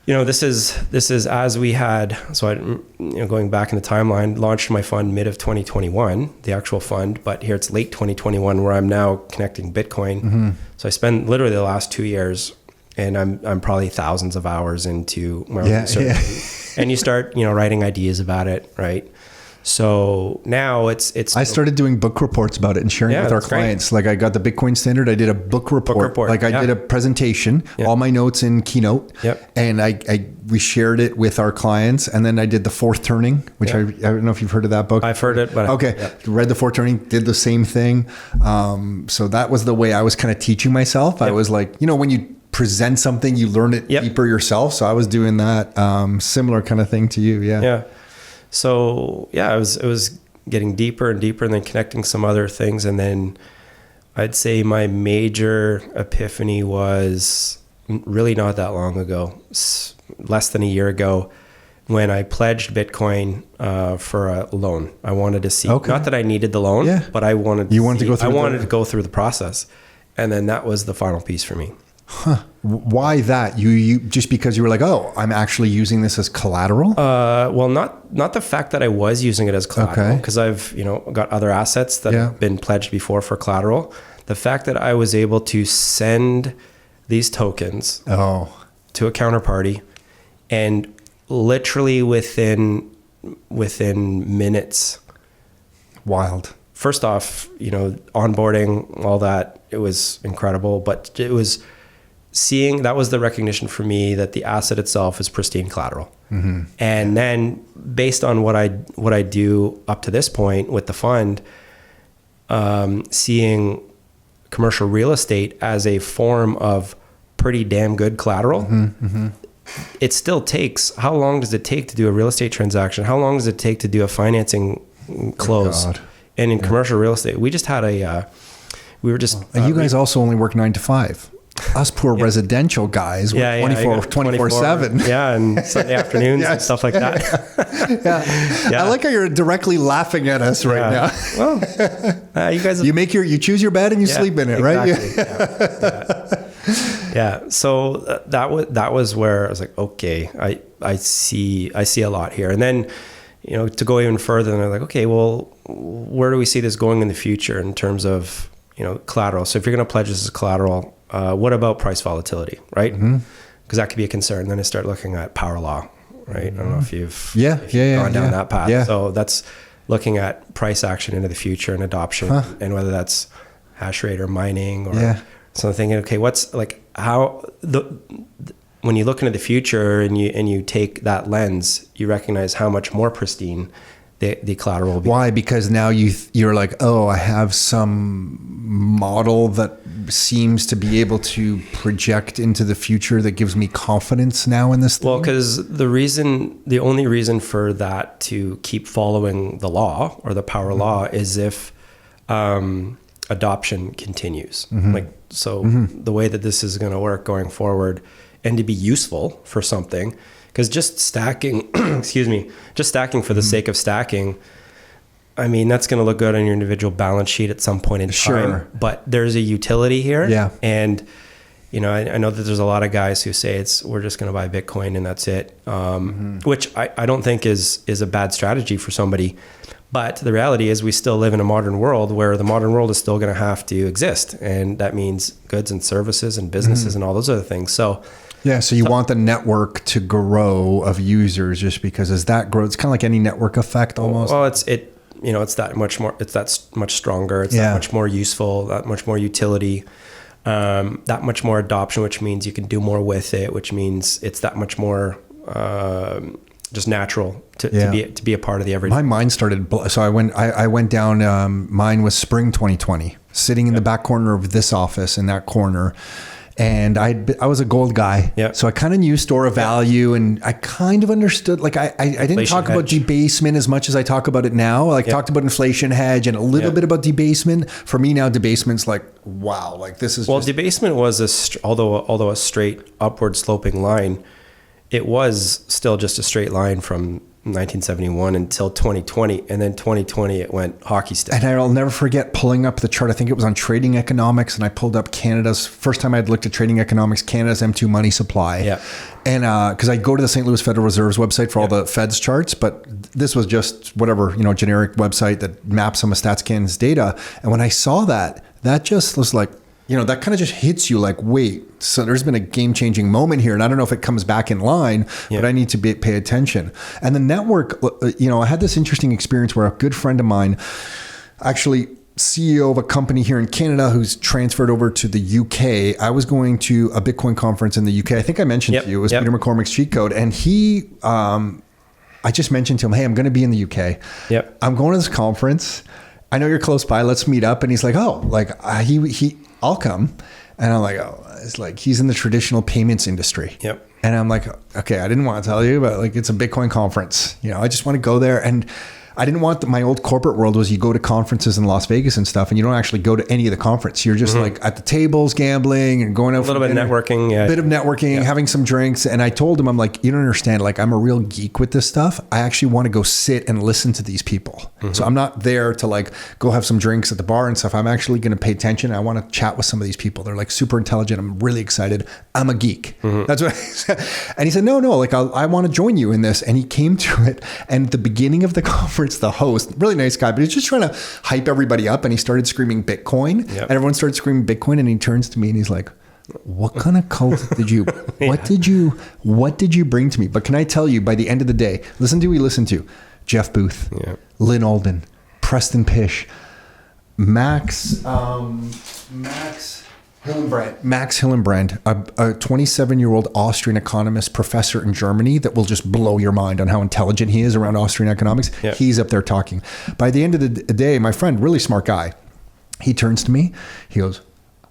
this is as we had, so I, going back in the timeline, launched my fund mid of 2021, the actual fund, but here it's late 2021 where I'm now connecting Bitcoin. So I spent literally the last 2 years, and I'm probably thousands of hours into my research. And you start, writing ideas about it, right? So now it's. I started doing book reports about it and sharing it with our clients. Great. Like I got the Bitcoin Standard. I did a book report. Like I did a presentation, all my notes in Keynote, and we shared it with our clients. And then I did the Fourth Turning, which I don't know if you've heard of that book. I've heard it, but read the Fourth Turning, did the same thing. So that was the way I was kind of teaching myself. I was like, when you present something, you learn it deeper yourself. So I was doing that similar kind of thing to you. Yeah. So it was getting deeper and deeper, and then connecting some other things. And then I'd say my major epiphany was really not that long ago, less than a year ago, when I pledged Bitcoin for a loan. I wanted to see, not that I needed the loan, but I wanted to go through the process. And then that was the final piece for me. Huh. Why that? You just because you were like, oh, I'm actually using this as collateral? Well, not the fact that I was using it as collateral, because I've got other assets that have been pledged before for collateral. The fact that I was able to send these tokens to a counterparty, and literally within minutes. Wild. First off, onboarding, all that, it was incredible, but it was seeing, that was the recognition for me that the asset itself is pristine collateral. And then based on what I do up to this point with the fund, seeing commercial real estate as a form of pretty damn good collateral. It still takes, how long does it take to do a real estate transaction? How long does it take to do a financing close? And in commercial real estate, we just had we were just... and you guys also only work 9 to 5. Us poor residential guys work 24/7. Yeah, and Sunday afternoons and stuff like that. I like how you're directly laughing at us right now. Well, you guys... You choose your bed and you sleep in it, exactly. right? So that was where I was like, okay, I see a lot here. And then, to go even further, and I'm like, okay, well, where do we see this going in the future in terms of, collateral? So if you're going to pledge this as collateral, what about price volatility, right? Because that could be a concern. Then I start looking at power law, right? I don't know if you've gone down that path. So that's looking at price action into the future and adoption, and whether that's hash rate or mining or so I'm thinking, okay, what's like when you look into the future and you take that lens, you recognize how much more pristine the collateral will be. Why? Because now you're like, oh, I have some model that seems to be able to project into the future that gives me confidence now in this thing? Well, because the only reason for that to keep following the law or the power law is if adoption continues. The way that this is going to work going forward, and to be useful for something, because just stacking, just stacking for the sake of stacking, I mean, that's going to look good on your individual balance sheet at some point in time, but there's a utility here. Yeah. And, I know that there's a lot of guys who say we're just going to buy Bitcoin and that's it. Which I don't think is a bad strategy for somebody, But the reality is we still live in a modern world where the modern world is still going to have to exist. And that means goods and services and businesses and all those other things. So you want the network to grow of users just because as that grows, it's kind of like any network effect almost. Well, it's that much more, it's that much stronger. It's that much more useful, that much more utility, that much more adoption, which means you can do more with it, which means it's that much more just natural to be a part of the everyday. My mind started, so I went down, mine was spring 2020, sitting in the back corner of this office in that corner. And I was a gold guy. Yeah. So I kind of knew store of value and I kind of understood, like I didn't talk about debasement as much as I talk about it now. I talked about inflation hedge and a little bit about debasement. For me now, debasement's like, wow, like this is debasement was although a straight upward sloping line, it was still just a straight line from 1971 until 2020, and then 2020 it went hockey stick. And I'll never forget pulling up the chart. I think it was on trading economics, and I pulled up Canada's first time I'd looked at trading economics, Canada's M2 money supply. Yeah. And because I go to the St. Louis Federal Reserve's website for all the Fed's charts, but this was just whatever, generic website that maps some of StatsCan's data. And when I saw that just was like, that kind of just hits you like, wait, so there's been a game-changing moment here. And I don't know if it comes back in line, but I need to pay attention. And the network, I had this interesting experience where a good friend of mine, actually CEO of a company here in Canada who's transferred over to the UK. I was going to a Bitcoin conference in the UK. I think I mentioned to you, it was Peter McCormick's cheat code. And he, I just mentioned to him, hey, I'm going to be in the UK. Yep. I'm going to this conference. I know you're close by. Let's meet up. And he's like, oh, like I'll come. And I'm like, oh, it's like, he's in the traditional payments industry. Yep. And I'm like, okay, I didn't want to tell you, but like, it's a Bitcoin conference. I just want to go there. And I didn't want my old corporate world was you go to conferences in Las Vegas and stuff, and you don't actually go to any of the conference. You're just like at the tables, gambling and going out a little bit of networking. Yeah. A bit of networking, having some drinks. And I told him, I'm like, you don't understand. Like, I'm a real geek with this stuff. I actually want to go sit and listen to these people. So I'm not there to like go have some drinks at the bar and stuff. I'm actually going to pay attention. I want to chat with some of these people. They're like super intelligent. I'm really excited. I'm a geek. That's what I said. And he said, no, like I want to join you in this. And he came to it. And at the beginning of the conference, the host, really nice guy, but he's just trying to hype everybody up. And he started screaming Bitcoin. And everyone started screaming Bitcoin. And he turns to me and he's like, what kind of cult did you, what did you bring to me? But can I tell you, by the end of the day, listen to who we listened to. Jeff Booth, Lynn Alden, Preston Pish, Max Hillenbrand, a 27-year-old Austrian economist professor in Germany that will just blow your mind on how intelligent he is around Austrian economics. He's up there talking. By the end of the day, my friend, really smart guy, he turns to me, he goes,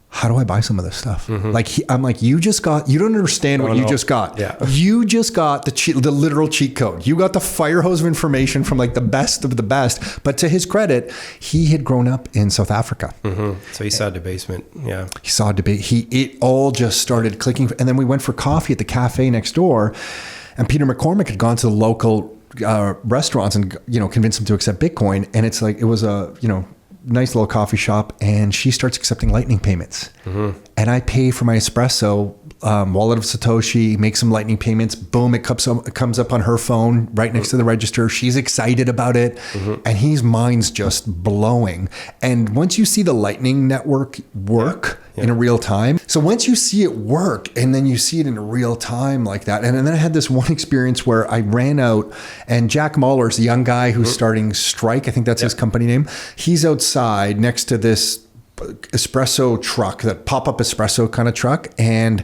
how do I buy some of this stuff? Like, I'm like, you don't understand what you just got. You just got the literal cheat code. You got the fire hose of information from like the best of the best. But to his credit, he had grown up in South Africa. So he saw debasement. Yeah. He saw debate. It all just started clicking. And then we went for coffee at the cafe next door. And Peter McCormick had gone to the local restaurants and, convinced them to accept Bitcoin. And it's like, it was a, nice little coffee shop, and she starts accepting Lightning payments. And I pay for my espresso, wallet of Satoshi, make some Lightning payments. Boom, it comes up on her phone right next to the register. She's excited about it. And his mind's just blowing. And once you see the Lightning network work in a real time. So once you see it work and then you see it in real time like that. And then I had this one experience where I ran out, and Jack Mahler's the young guy who's starting Strike. I think that's his company name. He's outside next to this espresso truck, that pop-up espresso kind of truck. And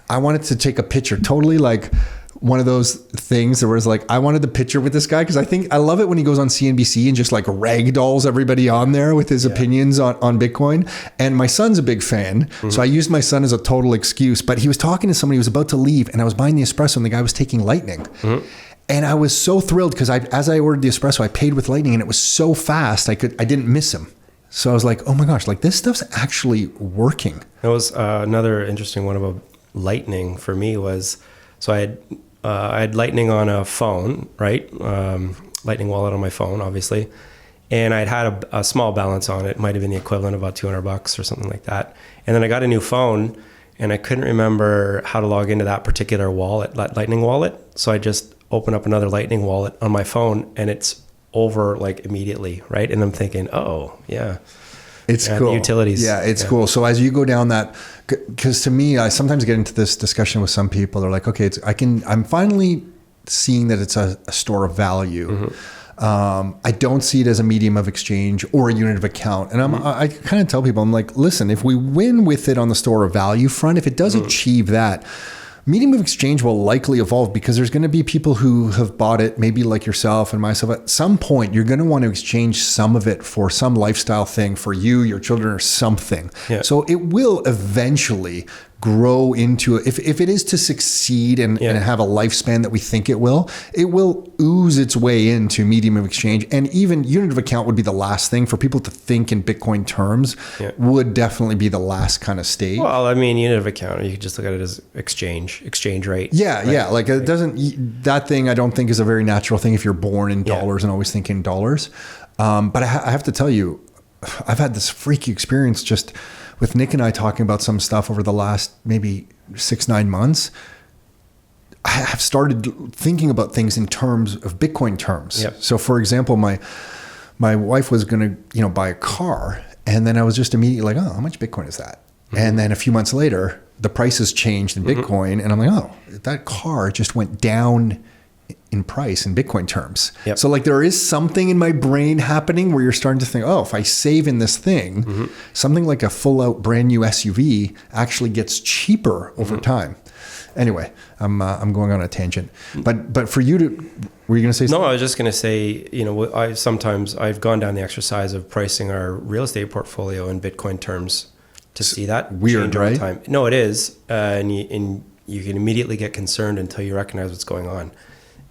I wanted to take a picture, totally like one of those things that was like, I wanted the picture with this guy because I love it when he goes on CNBC and just like ragdolls everybody on there with his opinions on Bitcoin. And my son's a big fan. So I used my son as a total excuse, but he was talking to somebody who was about to leave, and I was buying the espresso and the guy was taking Lightning. And I was so thrilled because as I ordered the espresso, I paid with Lightning, and it was so fast I didn't miss him. So I was like, oh my gosh, like this stuff's actually working. That was another interesting one about Lightning for me was, so I had Lightning on a phone, right? Lightning wallet on my phone, obviously. And I'd had a small balance on it. It might have been the equivalent of about $200 or something like that. And then I got a new phone, and I couldn't remember how to log into that particular wallet, Lightning wallet. So I just opened up another Lightning wallet on my phone, and it's over like immediately, right? And I'm thinking, oh yeah, it's cool. The utilities. Yeah, it's cool. So as you go down that, because to me, I sometimes get into this discussion with some people. They're like, okay, I'm finally seeing that it's a store of value. I don't see it as a medium of exchange or a unit of account. And I kind of tell people, I'm like, listen, if we win with it on the store of value front, if it does achieve that, medium of exchange will likely evolve, because there's going to be people who have bought it, maybe like yourself and myself. At some point, you're going to want to exchange some of it for some lifestyle thing for you, your children, or something. Yeah. So it will eventually grow into, if it is to succeed and have a lifespan that we think it will ooze its way into medium of exchange. And even unit of account would be the last thing for people to think in Bitcoin terms. Would definitely be the last kind of stage. Well, I mean, unit of account, you could just look at it as exchange rate. Yeah. Right? Yeah. Like it doesn't, that thing I don't think is a very natural thing if you're born in dollars and always thinking dollars. But I have to tell you, I've had this freaky experience just with Nick and I talking about some stuff over the last maybe 6-9 months. I have started thinking about things in terms of Bitcoin terms. Yep. So for example, my wife was going to, buy a car, and then I was just immediately like, oh, how much Bitcoin is that? And then a few months later, the prices changed in Bitcoin, and I'm like, oh, that car just went down in price in Bitcoin terms. Yep. So like there is something in my brain happening where you're starting to think, oh, if I save in this thing, something like a full out brand new SUV actually gets cheaper over time. Anyway, I'm going on a tangent, but for you to, were you going to say something? No, I was just going to say, I've gone down the exercise of pricing our real estate portfolio in Bitcoin terms to see that weird, change right? over time. No, it is. And you can immediately get concerned until you recognize what's going on.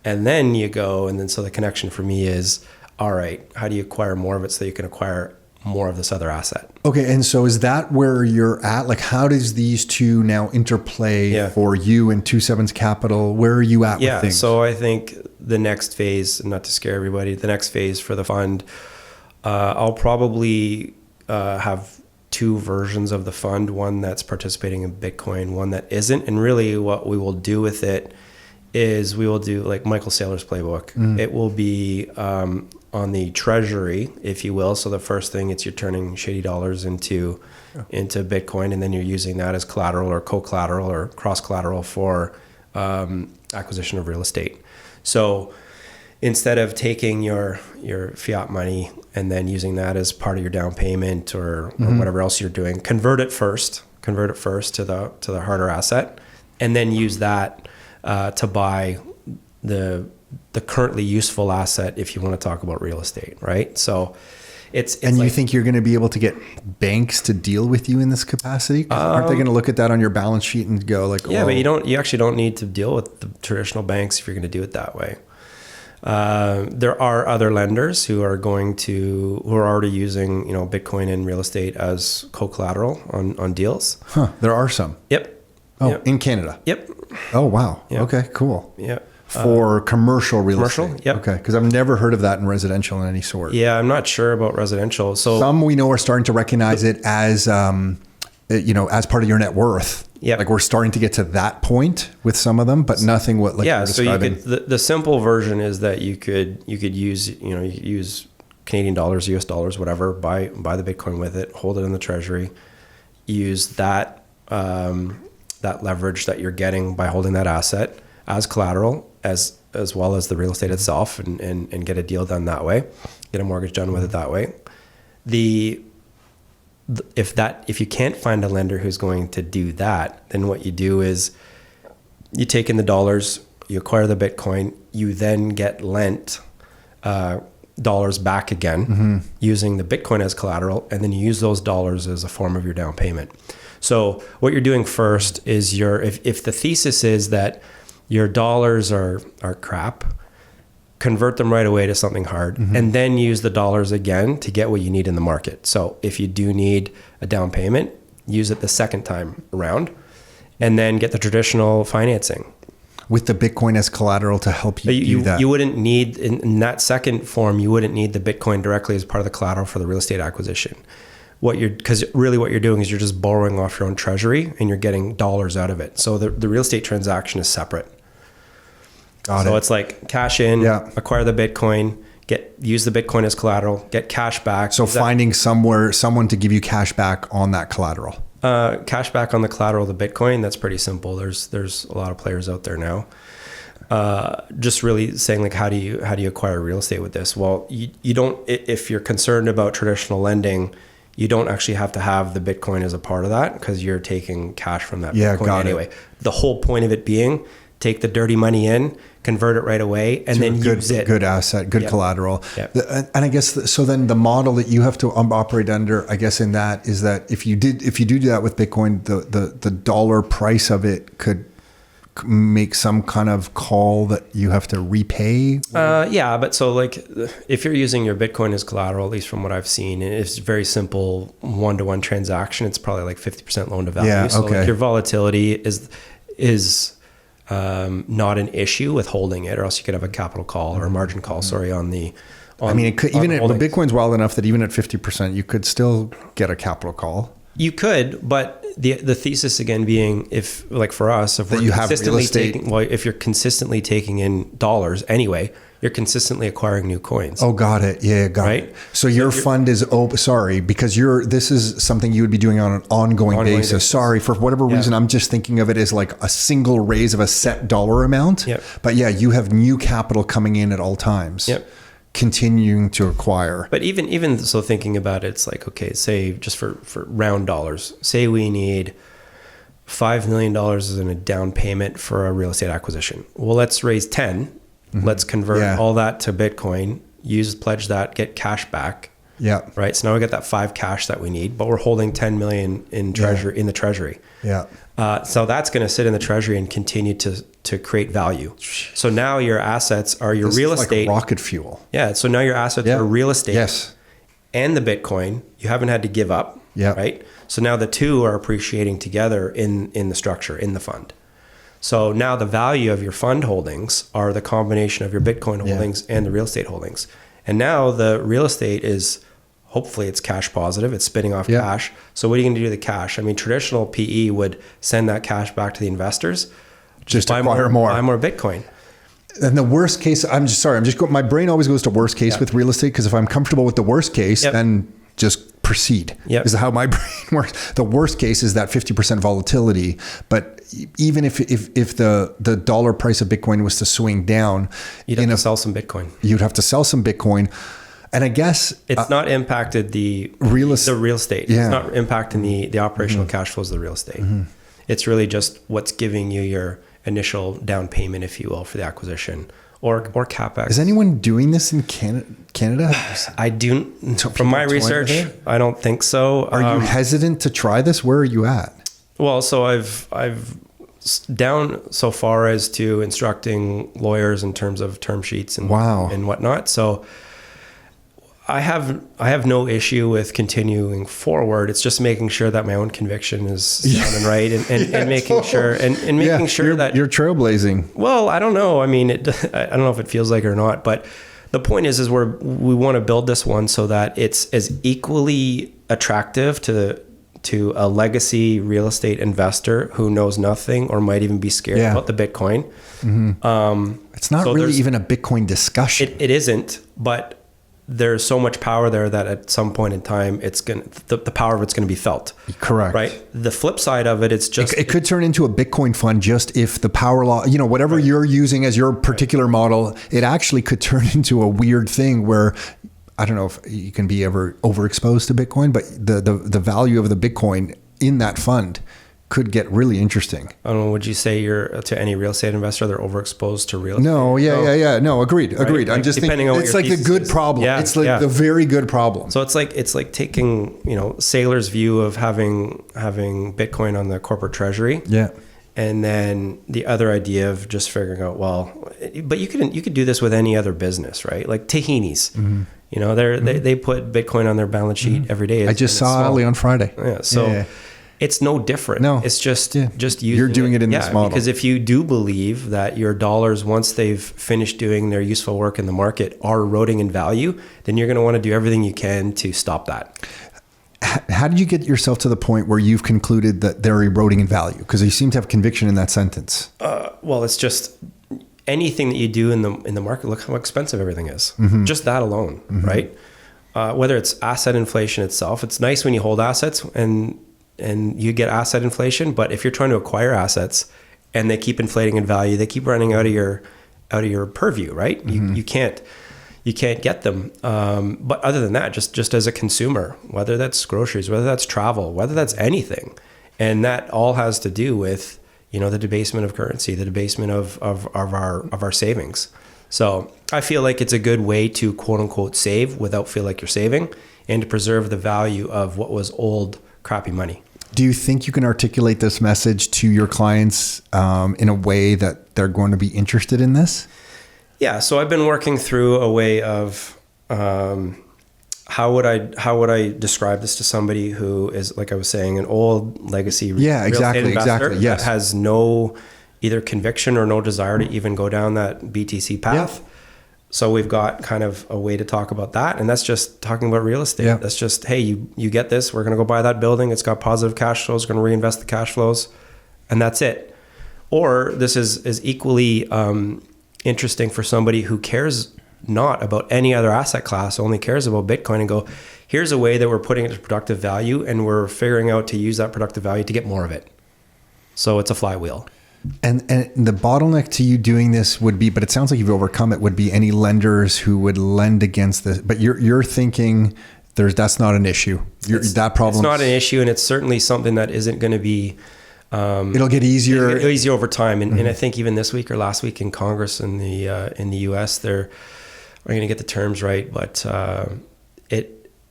And then you go, and then so the connection for me is, all right, how do you acquire more of it so that you can acquire more of this other asset? Okay, and so is that where you're at? Like, how does these two now interplay for you and 27's Capital? Where are you at with things? So I think the next phase, not to scare everybody, the next phase for the fund, I'll probably have two versions of the fund, one that's participating in Bitcoin, one that isn't. And really what we will do with it is we will do like Michael Saylor's playbook. It will be on the Treasury, if you will. So the first thing, you're turning shady dollars into Bitcoin, and then you're using that as collateral or co-collateral or cross-collateral for acquisition of real estate. So instead of taking your fiat money and then using that as part of your down payment or whatever else you're doing, convert it first to the harder asset, and then use that to buy the currently useful asset if you want to talk about real estate, right? So it's and you think you're going to be able to get banks to deal with you in this capacity? Aren't they going to look at that on your balance sheet and go like, yeah, but you actually don't need to deal with the traditional banks if you're going to do it that way. There are other lenders who are already using Bitcoin and real estate as co-collateral on deals. There are some. Yep. Oh, in Canada. Yep. Oh wow. Yep. Okay, cool. Yeah. For commercial real estate. Yep. Okay, because I've never heard of that in residential in any sort. Yeah, I'm not sure about residential. So some we know are starting to recognize it as as part of your net worth. Yeah. Like we're starting to get to that point with some of them, but nothing what like you're describing. So you could the simple version is that you could use Canadian dollars, US dollars, whatever, buy the Bitcoin with it, hold it in the Treasury, use that leverage that you're getting by holding that asset as collateral as well as the real estate itself and get a deal done that way, get a mortgage done with it that way. If you can't find a lender who's going to do that, then what you do is you take in the dollars, you acquire the Bitcoin, you then get lent dollars back again using the Bitcoin as collateral, and then you use those dollars as a form of your down payment. So what you're doing first is if the thesis is that your dollars are crap, convert them right away to something hard, and then use the dollars again to get what you need in the market. So if you do need a down payment, use it the second time around, and then get the traditional financing. With the Bitcoin as collateral to help you do that. You wouldn't need, in that second form, you wouldn't need the Bitcoin directly as part of the collateral for the real estate acquisition. Because really what you're doing is you're just borrowing off your own treasury and you're getting dollars out of it. So the real estate transaction is separate. So it's like cash in, acquire the Bitcoin, use the Bitcoin as collateral, get cash back. So finding someone to give you cash back on that collateral. Cash back on the collateral of the Bitcoin, that's pretty simple. There's a lot of players out there now. Just really saying like, how do you acquire real estate with this? Well, you don't, if you're concerned about traditional lending, you don't actually have to have the Bitcoin as a part of that because you're taking cash from that Bitcoin anyway. The whole point of it being, take the dirty money in, convert it right away, and then use it. Good asset, good collateral. Yep. And I guess, so then the model that you have to operate under, I guess in that, is that if you do that with Bitcoin, the dollar price of it could make some kind of call that you have to repay? Yeah, but so like if you're using your Bitcoin as collateral, at least from what I've seen, it's very simple one-to-one transaction. It's probably like 50% loan to value. Yeah, so okay. like your volatility is not an issue with holding it, or else you could have a capital call or a margin call, on the I mean, it could, even the Bitcoin's wild enough that even at 50%, you could still get a capital call. You could, but the thesis again being, if like for us, if we're consistently if you're consistently taking in dollars anyway, you're consistently acquiring new coins. Oh, got it. Yeah, got it. So your fund is because this is something you would be doing on an ongoing basis. Sorry, for whatever reason, I'm just thinking of it as like a single raise of a set dollar amount. Yep. But yeah, you have new capital coming in at all times. Yep. Continuing to acquire. But even so, thinking about it, it's like, okay, say just for round dollars, say we need $5 million as a down payment for a real estate acquisition. Well, let's raise 10. Mm-hmm. Let's convert all that to Bitcoin, pledge that, get cash back. Yeah. Right. So now we got that 5 cash that we need, but we're holding 10 million in treasury in the treasury. Yeah. So that's going to sit in the treasury and continue to create value. So now your assets are your real estate. Like rocket fuel. Yeah. So now your assets are real estate. Yes. And the Bitcoin you haven't had to give up. Yeah. Right. So now the two are appreciating together in the structure, in the fund. So now the value of your fund holdings are the combination of your Bitcoin holdings and the real estate holdings. And now the real estate is, hopefully it's cash positive, it's spitting off cash. So what are you going to do with the cash? I mean, traditional PE would send that cash back to the investors. Just acquire more. Buy more Bitcoin. And the worst case, my brain always goes to worst case with real estate, because if I'm comfortable with the worst case, then just proceed. Yep. Is how my brain works. The worst case is that 50% volatility. But even if the dollar price of Bitcoin was to swing down, you'd have to sell some Bitcoin. You'd have to sell some Bitcoin. And I guess it's not impacted the real estate. Yeah. It's not impacting the operational cash flows of the real estate. Mm-hmm. It's really just what's giving you your initial down payment, if you will, for the acquisition or CapEx. Is anyone doing this in Canada? I do. From my research, I don't think so. Are you hesitant to try this? Where are you at? Well, so I've down so far as to instructing lawyers in terms of term sheets and whatnot. So I have no issue with continuing forward. It's just making sure that my own conviction is sound and right, and making sure that you're trailblazing. Well, I don't know. I mean, I don't know if it feels like it or not, but the point is we want to build this one so that it's as equally attractive to a legacy real estate investor who knows nothing or might even be scared about the Bitcoin. Mm-hmm. It's not really even a Bitcoin discussion. It isn't, but there's so much power there that at some point in time, the power of it's going to be felt. Correct. Right. The flip side of it, it could turn into a Bitcoin fund just if the power law, whatever you're using as your particular model, it actually could turn into a weird thing where, I don't know if you can be ever overexposed to Bitcoin, but the value of the Bitcoin in that fund could get really interesting. I don't know. Would you say to any real estate investor, they're overexposed to real estate? No. Yeah. No, agreed. Right? I'm just thinking it's like the good problem. Yeah, it's like the very good problem. So it's like taking, Saylor's view of having Bitcoin on the corporate treasury. Yeah. And then the other idea of just figuring out, but you could do this with any other business, right? Like tahinis. Mm-hmm. They put Bitcoin on their balance sheet every day. I just saw Ali on Friday. Yeah. So it's no different. No, it's just using you're doing it in this model. Because if you do believe that your dollars, once they've finished doing their useful work in the market, are eroding in value, then you're going to want to do everything you can to stop that. How did you get yourself to the point where you've concluded that they're eroding in value? Because you seem to have conviction in that sentence. Well, it's just anything that you do in the market, look how expensive everything is. Just that alone, right? Whether it's asset inflation itself, it's nice when you hold assets and you get asset inflation, but if you're trying to acquire assets and they keep inflating in value, they keep running out of your purview, right? You can't get them. But other than that, just as a consumer, whether that's groceries, whether that's travel, whether that's anything, and that all has to do with, the debasement of currency, the debasement of our savings. So I feel like it's a good way to quote unquote save without feel like you're saving, and to preserve the value of what was old crappy money. Do you think you can articulate this message to your clients in a way that they're going to be interested in this? Yeah. So I've been working through a way of how would I describe this to somebody who is, like I was saying, an old legacy real estate investor yes. that has no either conviction or no desire to even go down that BTC path. Yeah. So we've got kind of a way to talk about that. And that's just talking about real estate. Yeah. That's just, hey, you get this. We're going to go buy that building. It's got positive cash flows. We're going to reinvest the cash flows. And that's it. Or this is equally interesting for somebody who cares not about any other asset class, only cares about Bitcoin, and go, here's a way that we're putting it to productive value, and we're figuring out to use that productive value to get more of it. So it's a flywheel. And the bottleneck to you doing this would be, but it sounds like you've overcome it, would be any lenders who would lend against this. But you're thinking that's not an issue. That problem. It's not an issue, and it's certainly something that isn't going to be. It'll get easier. It'll get easier over time, and I think even this week or last week in Congress in the U.S. I'm going to get the terms right, but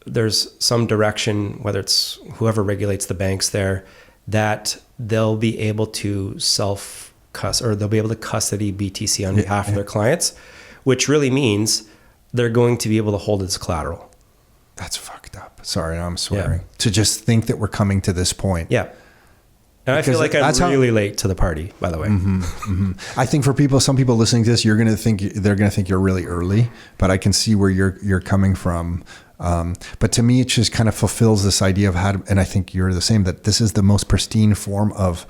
there's some direction, whether it's whoever regulates the banks there, that they'll be able to they'll be able to custody BTC on behalf of their clients, which really means they're going to be able to hold its collateral. That's fucked up. Sorry, I'm swearing. To just think that we're coming to this point. Yeah. And I feel like I'm really late to the party, by the way. I think for some people listening to this, they're going to think you're really early, but I can see where you're coming from. But to me, it just kind of fulfills this idea of and I think you're the same, that this is the most pristine form of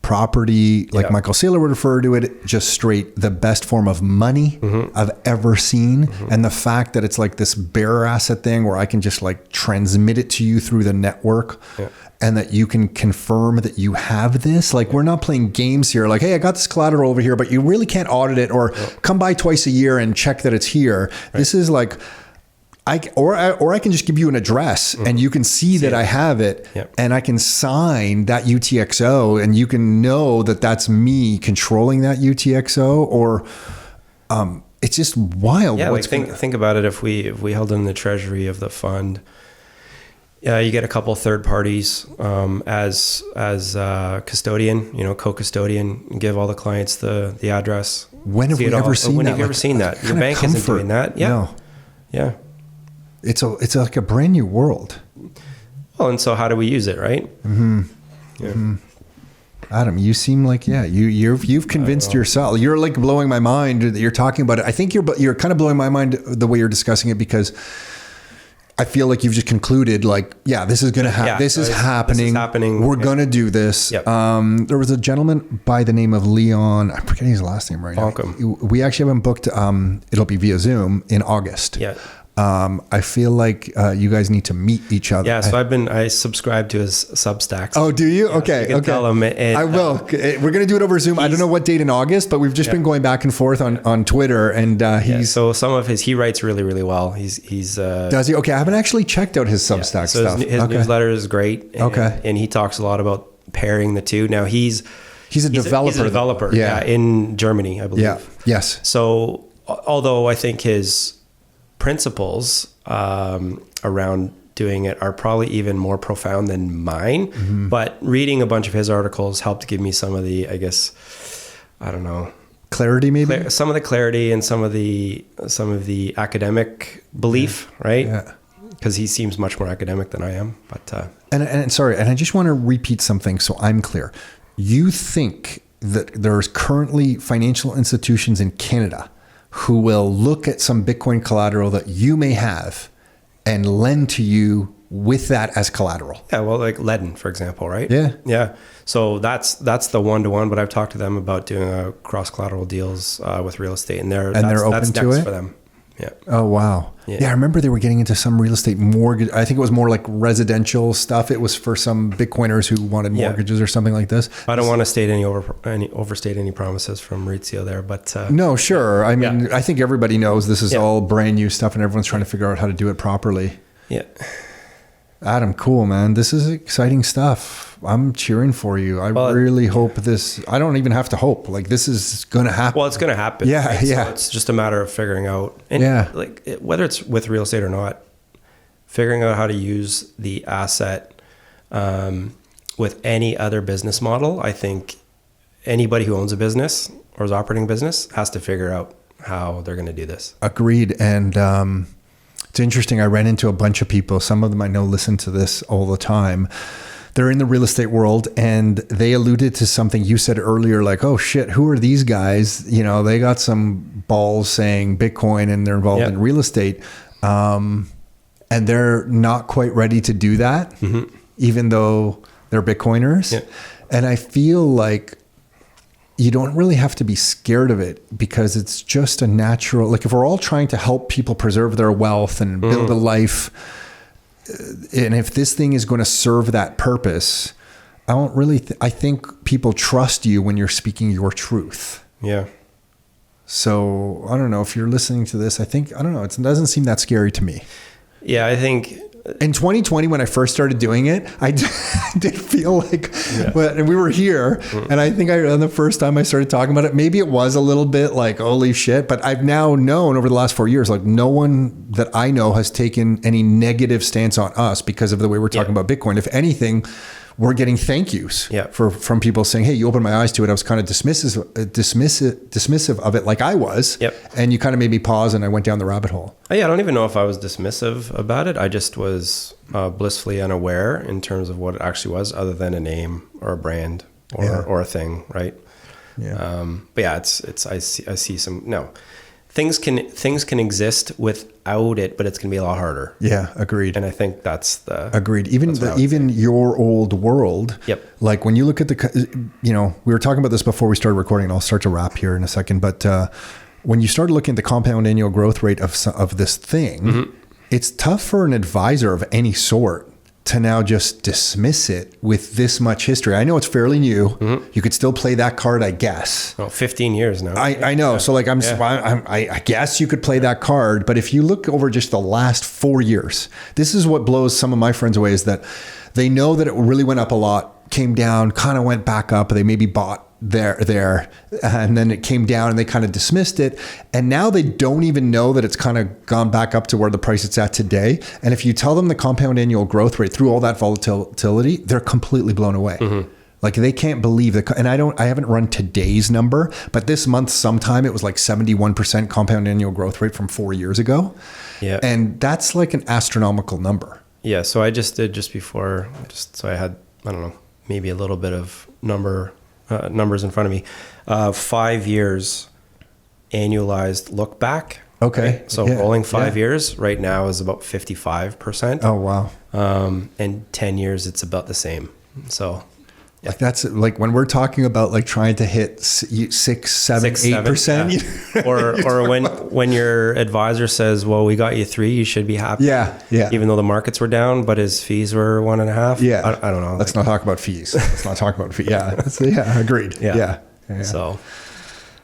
property, like Michael Saylor would refer to it, just straight the best form of money I've ever seen. And the fact that it's like this bearer asset thing where I can just like transmit it to you through the network. And that you can confirm that you have this. Like, we're not playing games here. Like, hey, I got this collateral over here, but you really can't audit it, or come by twice a year and check that it's here. Right. This is like, I can just give you an address and you can see that I have it, and I can sign that UTXO, and you can know that that's me controlling that UTXO, or it's just wild. Yeah, like think about it. If we held in the treasury of the fund, you get a couple third parties as custodian, co-custodian, give all the clients the address. When have we ever seen that? When have you ever seen that? Your bank isn't doing that. Yeah. No. Yeah. It's like a brand new world. Well, and so how do we use it, right? Adam, you seem like you've convinced yourself. You're like blowing my mind that you're talking about it. I think you're kind of blowing my mind the way you're discussing it, because I feel like you've just concluded, like, this is going to happen. This is happening. We're going to do this. Yep. There was a gentleman by the name of Leon. I'm forgetting his last name right now. We actually haven't booked. It'll be via Zoom in August. Yeah. I feel like you guys need to meet each other. Yeah, so I subscribe to his Substack. Oh, do you? Okay. You can tell him. I will. We're going to do it over Zoom. I don't know what date in August, but we've just been going back and forth on Twitter, and so some of he writes really, really well. He's does he? Okay, I haven't actually checked out his Substack stuff. His newsletter is great. And, okay. And he talks a lot about pairing the two. Now he's a developer. He's a developer. In Germany, I believe. Yeah. Yes. So although I think his principles around doing it are probably even more profound than mine, but reading a bunch of his articles helped give me some of the, I guess, I don't know, clarity, maybe some of the clarity and some of the academic belief, right? Yeah. Because he seems much more academic than I am. But and sorry, and I just want to repeat something so I'm clear. You think that there's currently financial institutions in Canada who will look at some Bitcoin collateral that you may have and lend to you with that as collateral. Yeah, well, like Leaden, for example, right? Yeah. Yeah. So that's the one-to-one, but I've talked to them about doing cross-collateral deals with real estate, and they're open to it for them. Yeah. Oh, wow. Yeah. I remember they were getting into some real estate mortgage. I think it was more like residential stuff. It was for some Bitcoiners who wanted mortgages or something like this. I don't want to state overstate any promises from Maurizio there, but no, sure. I mean, I think everybody knows this is all brand new stuff, and everyone's trying to figure out how to do it properly. Yeah. Adam, cool, man. This is exciting stuff. I'm cheering for you. I really hope this, I don't even have to hope. Like, this is going to happen. Well, it's going to happen. Yeah, right? yeah. So it's just a matter of figuring out, and whether it's with real estate or not, figuring out how to use the asset with any other business model. I think anybody who owns a business or is operating a business has to figure out how they're going to do this. Agreed. And it's interesting. I ran into a bunch of people. Some of them I know listen to this all the time. They're in the real estate world, and they alluded to something you said earlier, like, oh shit, who are these guys? You know, they got some balls saying Bitcoin and they're involved in real estate. And they're not quite ready to do that, even though they're Bitcoiners. Yeah. And I feel like you don't really have to be scared of it, because it's just a natural, like if we're all trying to help people preserve their wealth and build a life, and if this thing is going to serve that purpose, I don't really, I think people trust you when you're speaking your truth. Yeah. So I don't know if you're listening to this, I don't know. It doesn't seem that scary to me. Yeah. I think in 2020, when I first started doing it, I did feel like, and we were here, and I think on the first time I started talking about it, maybe it was a little bit like, holy shit. But I've now known over the last 4 years, like no one that I know has taken any negative stance on us because of the way we're talking about Bitcoin. If anything, we're getting thank yous from people saying, hey, you opened my eyes to it. I was kind of dismissive of it, like I was. Yep. And you kind of made me pause, and I went down the rabbit hole. Yeah, I don't even know if I was dismissive about it. I just was blissfully unaware in terms of what it actually was, other than a name or a brand or a thing, right? Yeah. But yeah, it's I see some things can exist without it, but it's going to be a lot harder. Yeah, agreed. And I think that's the agreed. Even your old world. Yep. Like when you look at we were talking about this before we started recording, and I'll start to wrap here in a second. But when you start looking at the compound annual growth rate of this thing, it's tough for an advisor of any sort to now just dismiss it with this much history. I know it's fairly new. You could still play that card, I guess. Well, 15 years now. I know. So like I guess you could play that card. But if you look over just the last 4 years, this is what blows some of my friends away, is that they know that it really went up a lot, came down, kind of went back up. They maybe bought there, and then it came down and they kind of dismissed it. And now they don't even know that it's kind of gone back up to where the price it's at today. And if you tell them the compound annual growth rate through all that volatility, they're completely blown away. Like they can't believe that. And I haven't run today's number, but this month sometime it was like 71% compound annual growth rate from 4 years ago. Yeah. And that's like an astronomical number. Yeah. So I just did so I had, I don't know, maybe a little bit of numbers in front of me. 5 years annualized look back. Okay. Right? So rolling 5 years right now is about 55%. Oh, wow. And 10 years, it's about the same. So like that's like when we're talking about like trying to hit 6, 7, 8%. Or when your advisor says, well, we got you 3, you should be happy. Yeah. Even though the markets were down, but his fees were 1.5. Yeah. I don't know. Let's not talk about fees. Yeah. Agreed. Yeah. So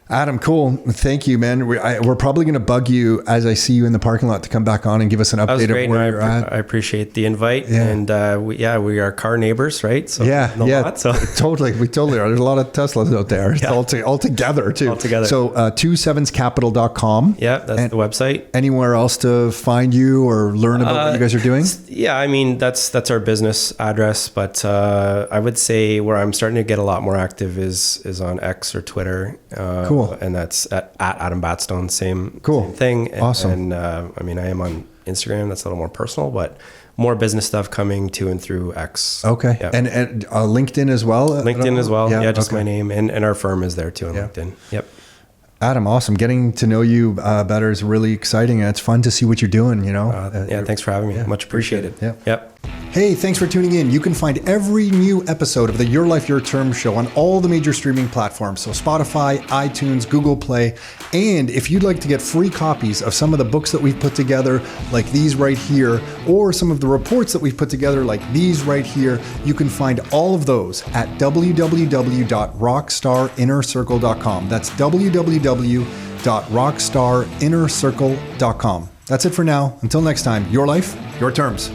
Adam, cool. Thank you, man. We're probably going to bug you as I see you in the parking lot to come back on and give us an update of where you're at. I appreciate the invite. Yeah. And we are car neighbors, right? So totally. We totally are. There's a lot of Teslas out there. Yeah. All together too. So 27capital.com. Yeah, that's the website. Anywhere else to find you or learn about what you guys are doing? Yeah, I mean, that's our business address. But I would say where I'm starting to get a lot more active is on X or Twitter. Cool. And that's at Adam Batstone, same thing. Awesome. And I mean, I am on Instagram. That's a little more personal, but more business stuff coming to and through X. Okay. Yeah. And LinkedIn as well? LinkedIn as well. Yeah, just my name. And our firm is there too on LinkedIn. Yep. Adam, awesome. Getting to know you better is really exciting, and it's fun to see what you're doing, you know? Yeah, thanks for having me. Much appreciated. Yeah. Yep. Hey, thanks for tuning in. You can find every new episode of the Your Life, Your Term show on all the major streaming platforms. So Spotify, iTunes, Google Play. And if you'd like to get free copies of some of the books that we've put together, like these right here, or some of the reports that we've put together, like these right here, you can find all of those at www.rockstarinnercircle.com. That's www.rockstarinnercircle.com. That's it for now. Until next time, your life, your terms.